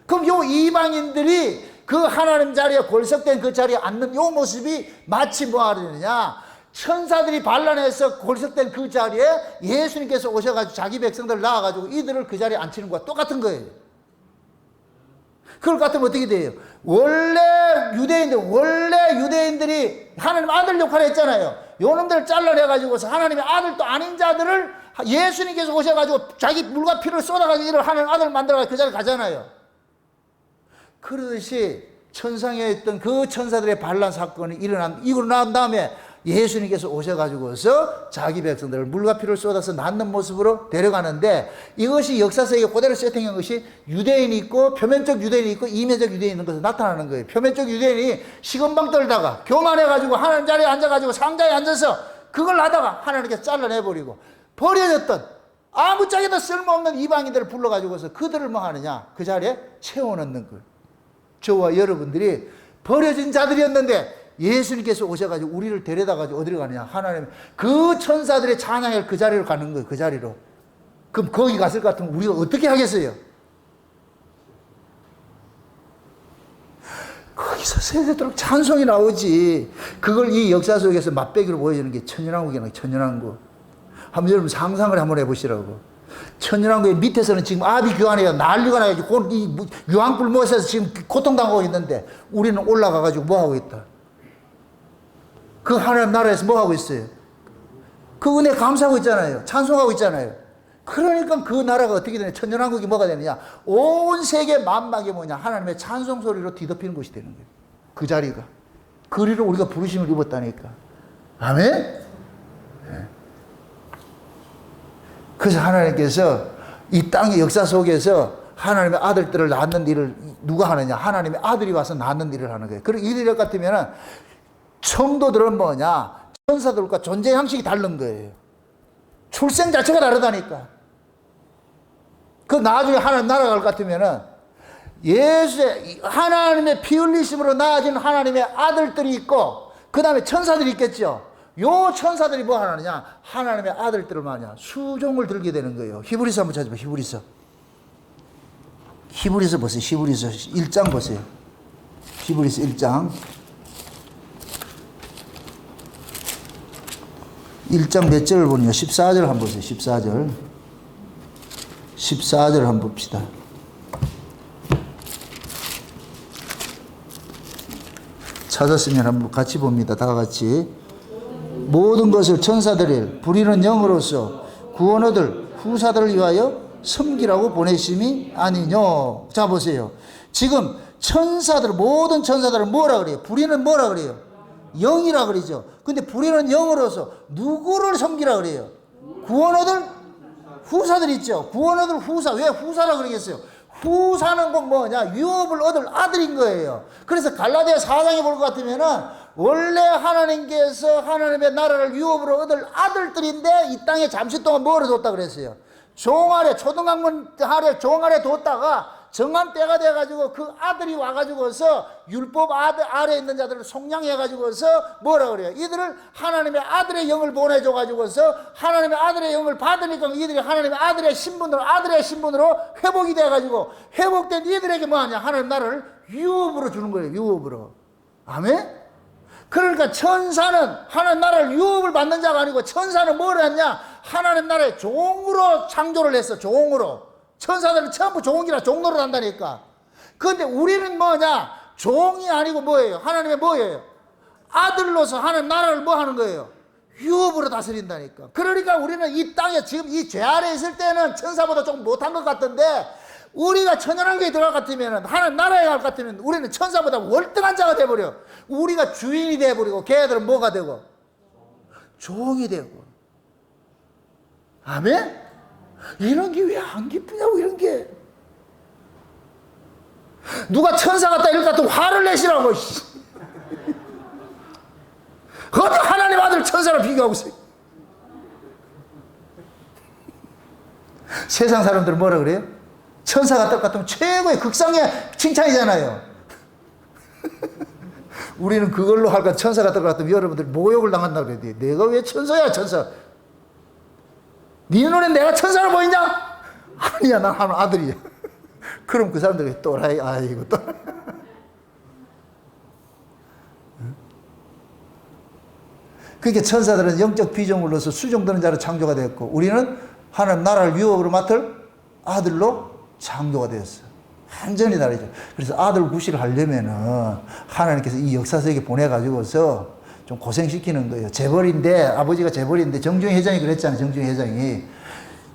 그럼 요 이방인들이 그 하나님 자리에 골석된 그 자리에 앉는 요 모습이 마치 뭐 하느냐? 천사들이 반란해서 골석된 그 자리에 예수님께서 오셔가지고 자기 백성들 낳아가지고 이들을 그 자리에 앉히는 것과 똑같은 거예요. 그럴 것 같으면 어떻게 돼요? 원래 유대인들이 하나님 아들 역할을 했잖아요. 요놈들을 잘라내가지고서 하나님의 아들도 아닌 자들을 예수님께서 오셔가지고 자기 물과 피를 쏟아가지고 이를 하나님 아들을 만들어가지고 그 자리에 가잖아요. 그러듯이 천상에 있던 그 천사들의 반란 사건이 이고 난 다음에 예수님께서 오셔가지고서 자기 백성들을 물과 피를 쏟아서 낳는 모습으로 데려가는데 이것이 역사 속에 그대로 세팅한 것이 유대인이 있고 표면적 유대인이 있고 이면적 유대인이 있는 것으로 나타나는 거예요. 표면적 유대인이 시건방 떨다가 교만해가지고 하나님 자리에 앉아가지고 상자에 앉아서 그걸 하다가 하나님께서 잘라내버리고 버려졌던 아무짝에도 쓸모없는 이방인들을 불러가지고서 그들을 뭐 하느냐? 그 자리에 채워넣는 거예요. 저와 여러분들이 버려진 자들이었는데 예수님께서 오셔가지고 우리를 데려다가지고 어디로 가느냐? 하나님 그 천사들의 찬양을 그 자리로 가는 거예요. 그 자리로. 그럼 거기 갔을 것 같으면 우리가 어떻게 하겠어요? 거기서 세대도록 찬송이 나오지. 그걸 이 역사 속에서 맛배기로 보여주는 게 천연왕국이나 천연왕국. 한번 여러분 상상을 한번 해보시라고. 천연왕국의 밑에서는 지금 아비 규환이가 난리가 나가지고 유황불 못해서 지금 고통당하고 있는데 우리는 올라가가지고 뭐하고 있다? 그 하나님 나라에서 뭐하고 있어요? 그 은혜 감사하고 있잖아요. 찬송하고 있잖아요. 그러니까 그 나라가 어떻게 되냐? 천년왕국이 뭐가 되느냐? 온 세계 만막이 뭐냐? 하나님의 찬송 소리로 뒤덮이는 곳이 되는 거예요. 그 자리가. 그리로 우리가 부르심을 입었다니까. 아멘? 네. 그래서 하나님께서 이 땅의 역사 속에서 하나님의 아들들을 낳는 일을 누가 하느냐? 하나님의 아들이 와서 낳는 일을 하는 거예요. 그리고 이들 같으면은 성도들은 뭐냐? 천사들과 존재 양식이 다른 거예요. 출생 자체가 다르다니까. 그 나중에 하나님 나라 갈 것 같으면은 예수의 하나님의 피 흘리심으로 낳아진 하나님의 아들들이 있고 그 다음에 천사들이 있겠죠. 요 천사들이 뭐 하느냐? 하나님의 아들들을 뭐하냐? 수종을 들게 되는 거예요. 히브리서 한번 찾아봐. 히브리서 보세요. 히브리서 1장 보세요. 히브리서 1장 1장 몇 절을 보느냐? 14절 한번 보세요. 14절 한번 봅시다. 찾았으면 한번 같이 봅니다. 다 같이. 모든 것을 천사들을 부리는 영으로서 구원 얻을 후사들을 위하여 섬기라고 보내심이 아니뇨. 자 보세요. 지금 천사들, 모든 천사들을 뭐라 그래요? 부리는 뭐라 그래요? 영이라 그러죠. 근데 부리는 영으로서 누구를 섬기라 그래요? 구원 얻을 후사들 있죠. 구원 얻을 후사. 왜 후사라 그러겠어요? 후사는 건 뭐냐? 유업을 얻을 아들인 거예요. 그래서 갈라디아 4장에 볼 것 같으면은 원래 하나님께서 하나님의 나라를 유업으로 얻을 아들들인데 이 땅에 잠시 동안 뭐를 뒀다 그랬어요? 종 아래, 초등학문 아래, 종 아래 뒀다가 정한 때가 돼가지고 그 아들이 와가지고서 율법 아래 있는 자들을 속량해가지고서 뭐라 그래요? 이들을 하나님의 아들의 영을 보내줘가지고서 하나님의 아들의 영을 받으니까 이들이 하나님의 아들의 신분으로 회복이 돼가지고 회복된 이들에게 뭐하냐? 하나님 나라를 유업으로 주는 거예요. 유업으로. 아멘? 그러니까 천사는 하나님 나라를 유업을 받는 자가 아니고 천사는 뭘 했냐? 하나님 나라의 종으로 창조를 했어. 종으로. 천사들은 전부 종이라 종노릇 한다니까. 그런데 우리는 뭐냐? 종이 아니고 뭐예요? 하나님의 뭐예요? 아들로서 하나님 나라를 뭐 하는 거예요? 유업으로 다스린다니까. 그러니까 우리는 이 땅에 지금 이 죄 아래 있을 때는 천사보다 조금 못한 것 같은데 우리가 천연한계에 들어갈 것 같으면 하나님 나라에 갈 것 같으면 우리는 천사보다 월등한 자가 돼버려. 우리가 주인이 돼버리고 걔들은 뭐가 되고? 종이 되고. 아멘? 이런 게 왜 안 기쁘냐고. 이런 게 누가 천사 같다 이럴 것 같으면 화를 내시라고. 어디 하나님 아들 천사를 비교하고 있어요. 세상 사람들은 뭐라 그래요? 천사 같다 같으면 최고의 극상의 칭찬이잖아요. 우리는 그걸로 할까? 천사 같다 같으면 여러분들 모욕을 당한다고 그래야 돼. 내가 왜 천사야? 천사. 네 눈에 내가 천사로 보이냐? 아니야, 난 하나님 아들이야. 그럼 그 사람들이 또라이, 아이고, 또. 그러니까 천사들은 영적 피조물로서 수종되는 자로 창조가 되었고, 우리는 하나님 나라를 유업으로 맡을 아들로 창조가 되었어. 완전히 다르죠. 그래서 아들 구실을 하려면은 하나님께서 이 역사 속에 보내가지고서 좀 고생시키는 거예요. 재벌인데, 아버지가 재벌인데, 정중희 회장이 그랬잖아요. 정중희 회장이.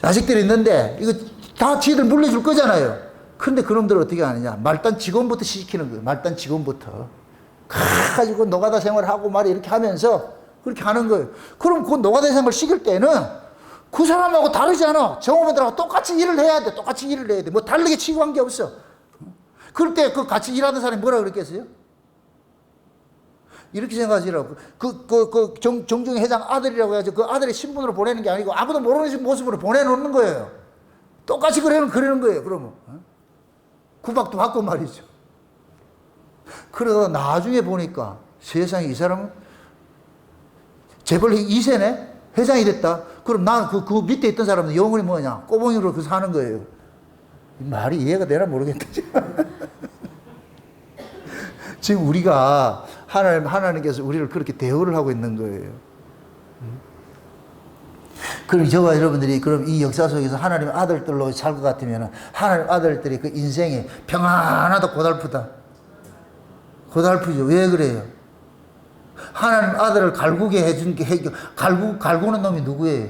자식들이 있는데, 이거 다 지들 물려줄 거잖아요. 근데 그놈들을 어떻게 하느냐. 말단 직원부터 시키는 거예요. 말단 직원부터. 가지고 노가다 생활하고 말이 이렇게 하면서 그렇게 하는 거예요. 그럼 그 노가다 생활 시킬 때는 그 사람하고 다르지 않아. 정호원들하고 똑같이 일을 해야 돼. 똑같이 일을 해야 돼. 뭐 다르게 취급한 게 없어. 그럴 때 그 같이 일하는 사람이 뭐라 그랬겠어요? 이렇게 생각하시라고. 정중희 회장 아들이라고 해가지고 그 아들의 신분으로 보내는 게 아니고 아무도 모르는 모습으로 보내놓는 거예요. 똑같이 그러는 거예요, 그러면. 구박도 받고 말이죠. 그러다 나중에 보니까 세상에 이 사람은 재벌 2세네? 회장이 됐다? 그럼 난 그 밑에 있던 사람은 영원히 뭐냐? 꼬봉이로 그 사는 거예요. 말이 이해가 되나 모르겠다. 지금 우리가 하나님께서 우리를 그렇게 대우를 하고 있는 거예요. 그럼 저와 여러분들이 그럼 이 역사 속에서 하나님의 아들들로 살 것 같으면 하나님 아들들이 그 인생이 평안하다 고달프다. 고달프죠. 왜 그래요? 하나님 아들을 갈구게 해준 게 갈구는 놈이 누구예요?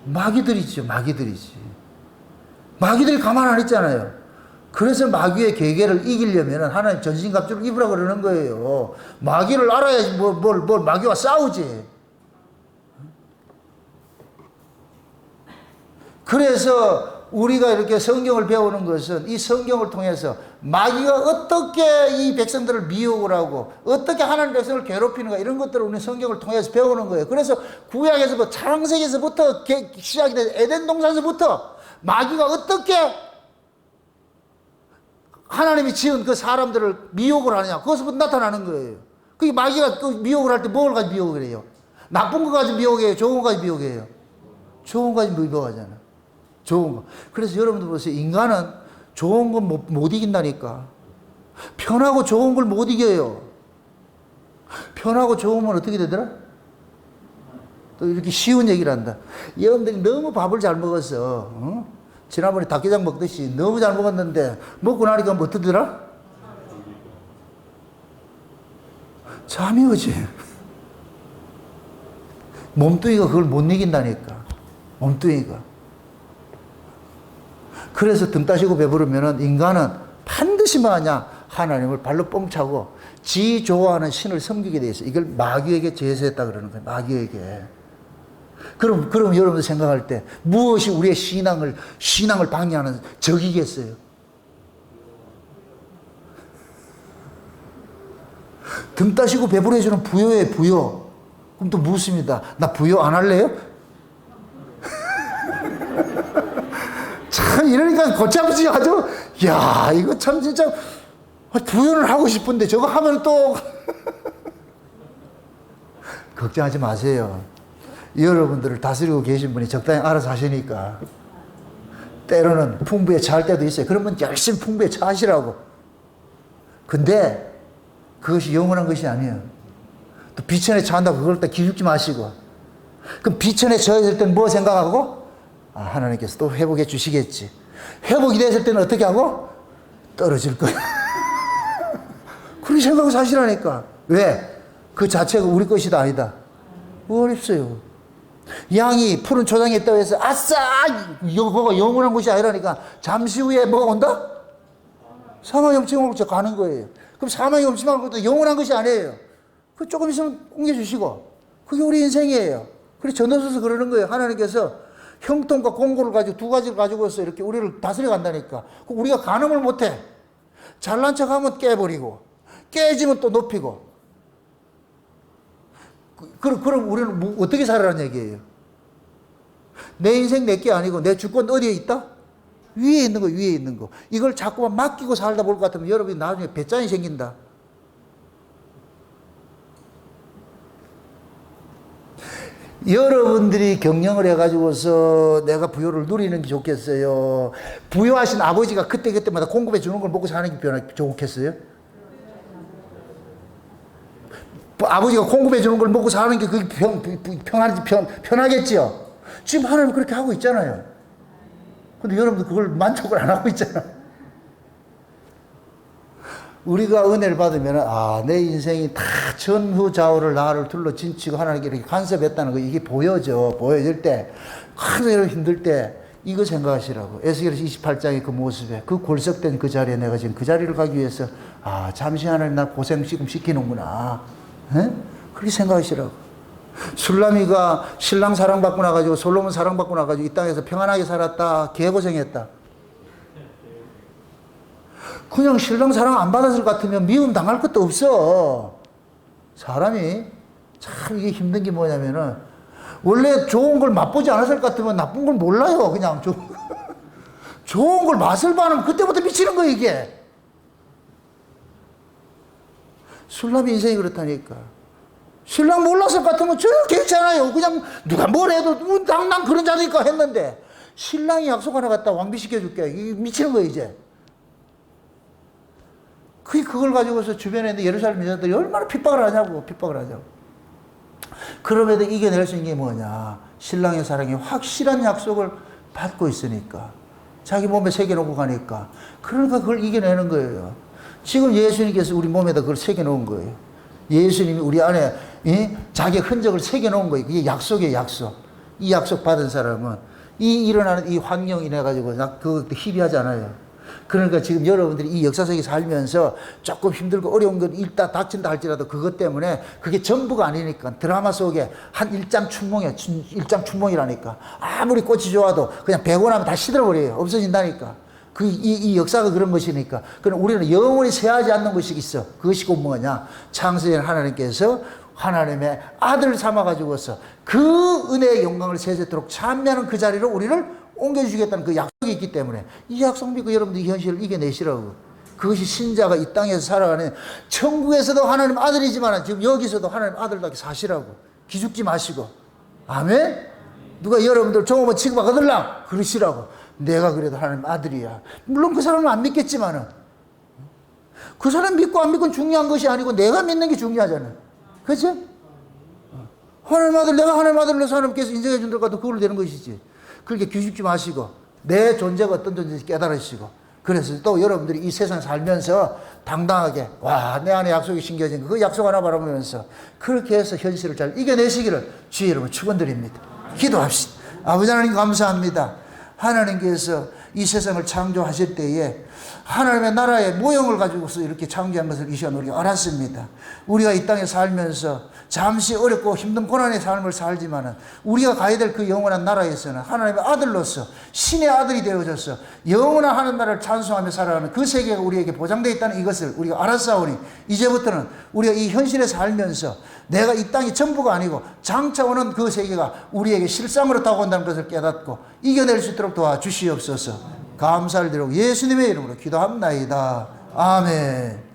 마귀들이죠. 마귀들이지. 마귀들이 가만 안 있잖아요. 그래서 마귀의 계계를 이기려면 하나님 전신갑주를 입으라 그러는 거예요. 마귀를 알아야지 뭘 마귀와 싸우지. 그래서 우리가 이렇게 성경을 배우는 것은 이 성경을 통해서 마귀가 어떻게 이 백성들을 미혹을 하고 어떻게 하나님 백성을 괴롭히는가 이런 것들을 우리는 성경을 통해서 배우는 거예요. 그래서 구약에서부터 창세기에서부터 시작이 된 에덴 동산에서부터 마귀가 어떻게 하나님이 지은 그 사람들을 미혹을 하느냐 그것부터 나타나는 거예요. 그게 마귀가 그 미혹을 할 때 뭘 가지고 미혹을 해요? 나쁜 거 가지고 미혹해요? 좋은 거 가지고 미혹해요? 좋은 거 가지고 미혹하잖아. 좋은 거. 그래서 여러분들 보세요. 인간은 좋은 건 못 이긴다니까. 편하고 좋은 걸 못 이겨요. 편하고 좋으면 어떻게 되더라? 또 이렇게 쉬운 얘기를 한다. 여러분들이 너무 밥을 잘 먹어서, 지난번에 닭게장 먹듯이 너무 잘 먹었는데, 먹고 나니까 뭐 어떠더라? 잠이 오지. 몸뚱이가 그걸 못 이긴다니까. 몸뚱이가. 그래서 등 따시고 배부르면은 인간은 반드시 뭐하냐? 하나님을 발로 뻥 차고 지 좋아하는 신을 섬기게 돼 있어. 이걸 마귀에게 제세했다 그러는 거예요. 마귀에게. 그럼 여러분들 생각할 때 무엇이 우리의 신앙을 방해하는 적이겠어요? 등 따시고 배부르해주는 부여예요, 부여. 그럼 또 묻습니다. 나 부여 안 할래요? 참, 이러니까 걷잡지 아주, 야, 이거 참 진짜, 부여는 하고 싶은데 저거 하면 또, 걱정하지 마세요. 여러분들을 다스리고 계신 분이 적당히 알아서 하시니까. 때로는 풍부에 처할 때도 있어요. 그러면 열심히 풍부에 처하시라고. 근데, 그것이 영원한 것이 아니에요. 또 비천에 처한다고 그걸 또 기죽지 마시고. 그럼 비천에 처했을 때는 뭐 생각하고? 아, 하나님께서 또 회복해 주시겠지. 회복이 됐을 때는 어떻게 하고? 떨어질 거야. 그렇게 생각하고 사시라니까. 왜? 그 자체가 우리 것이다 아니다. 어렵어요. 양이 푸른 초장에 있다고 해서 아싸! 이거가 영원한 것이 아니라니까. 잠시 후에 뭐가 온다? 사망의 염증을 가는 거예요. 그럼 사망의 염증을 것도 영원한 것이 아니에요. 그 조금 있으면 옮겨주시고. 그게 우리 인생이에요. 그래서 전도서에서 그러는 거예요. 하나님께서 형통과 공고를 가지고 두 가지를 가지고서 이렇게 우리를 다스려 간다니까. 우리가 가늠을 못해. 잘난 척 하면 깨버리고, 깨지면 또 높이고. 그럼 우리는 어떻게 살아라는 얘기예요? 내 인생 내게 아니고 내 주권 어디에 있다? 위에 있는 거, 위에 있는 거. 이걸 자꾸만 맡기고 살다 볼 것 같으면 여러분이 나중에 배짱이 생긴다. 여러분들이 경영을 해가지고서 내가 부여를 누리는 게 좋겠어요? 부여하신 아버지가 그때마다 공급해 주는 걸 먹고 사는 게 좋겠어요? 아버지가 공급해 주는 걸 먹고 사는 게 그게 편하겠지요? 지금 하나님 그렇게 하고 있잖아요. 근데 여러분들 그걸 만족을 안 하고 있잖아요. 우리가 은혜를 받으면, 아, 내 인생이 다 전후좌우를 나를 둘러 진치고 하나님께 이렇게 간섭했다는 거, 이게 보여질 때, 하루 힘들 때, 이거 생각하시라고. 에스겔서 28장의 그 모습에, 그 골석된 그 자리에 내가 지금 그 자리를 가기 위해서, 아, 잠시 하나님 날 고생 지금 시키는구나. 에? 그렇게 생각하시라고. 술라미가 신랑 사랑받고 나가지고, 솔로몬 사랑받고 나가지고, 이 땅에서 평안하게 살았다. 개고생했다. 그냥 신랑 사랑 안 받았을 것 같으면 미움 당할 것도 없어. 사람이 참 이게 힘든 게 뭐냐면은 원래 좋은 걸 맛보지 않았을 것 같으면 나쁜 걸 몰라요. 그냥 좋은 걸 맛을 봐면 그때부터 미치는 거야 이게. 술람이 인생이 그렇다니까. 신랑 몰랐을 것 같으면 전혀 괜찮아요. 그냥 누가 뭘 해도 난 그런 자니까 했는데 신랑이 약속 하나 갖다 왕비시켜줄게. 이게 미치는 거야 이제. 그걸 가지고서 주변에 있는 예루살렘 여자들이 얼마나 핍박을 하냐고. 그럼에도 이겨낼 수 있는 게 뭐냐. 신랑의 사랑이 확실한 약속을 받고 있으니까. 자기 몸에 새겨놓고 가니까. 그러니까 그걸 이겨내는 거예요. 지금 예수님께서 우리 몸에다 그걸 새겨놓은 거예요. 예수님이 우리 안에 자기 흔적을 새겨놓은 거예요. 그게 약속이에요, 약속. 이 약속 받은 사람은 이 일어나는 이 환경이 인해가지고 그 희비하지 않아요. 그러니까 지금 여러분들이 이 역사 속에 살면서 조금 힘들고 어려운 건 일단 닥친다 할지라도 그것 때문에 그게 전부가 아니니까 드라마 속에 한 일장 춘몽이야. 일장 춘몽이라니까. 아무리 꽃이 좋아도 그냥 배고 나면 다 시들어버려요. 없어진다니까. 이 역사가 그런 것이니까. 그럼 우리는 영원히 쇠하지 않는 것이 있어. 그것이 곧 뭐냐? 창세전 하나님께서 하나님의 아들을 삼아가지고서 그 은혜의 영광을 세세토록 찬미하는 그 자리로 우리를 옮겨주시겠다는 그 약속이 있기 때문에 이 약속 믿고 여러분들이 현실을 이겨내시라고. 그것이 신자가 이 땅에서 살아가는, 천국에서도 하나님 아들이지만 지금 여기서도 하나님 아들답게 사시라고. 기죽지 마시고. 아멘? 누가 여러분들 종업원 취급하거들랑 그러시라고. 내가 그래도 하나님 아들이야. 물론 그 사람은 안 믿겠지만은 그 사람 믿고 안 믿고는 중요한 것이 아니고 내가 믿는 게 중요하잖아. 그렇죠? 하나님 아들, 내가 하나님 아들로서 하나님께서 인정해 준다고 해도 그걸로 되는 것이지. 그렇게 기죽지 마시고 내 존재가 어떤 존재인지 깨달으시고, 그래서 또 여러분들이 이 세상 살면서 당당하게 와, 내 안에 약속이 심겨진 그 약속 하나 바라보면서 그렇게 해서 현실을 잘 이겨내시기를 주의 이름으로 축원드립니다. 기도합시다. 아버지 하나님 감사합니다. 하나님께서 이 세상을 창조하실 때에 하나님의 나라의 모형을 가지고서 이렇게 창조한 것을 이 시간 우리가 알았습니다. 우리가 이 땅에 살면서 잠시 어렵고 힘든 고난의 삶을 살지만은 우리가 가야 될 그 영원한 나라에서는 하나님의 아들로서 신의 아들이 되어져서 영원한 하나님 나라를 찬송하며 살아가는 그 세계가 우리에게 보장되어 있다는 이것을 우리가 알았사오니, 이제부터는 우리가 이 현실에 살면서 내가 이 땅이 전부가 아니고 장차 오는 그 세계가 우리에게 실상으로 다가온다는 것을 깨닫고 이겨낼 수 있도록 도와주시옵소서. 감사를 드리고 예수님의 이름으로 기도합나이다. 아멘.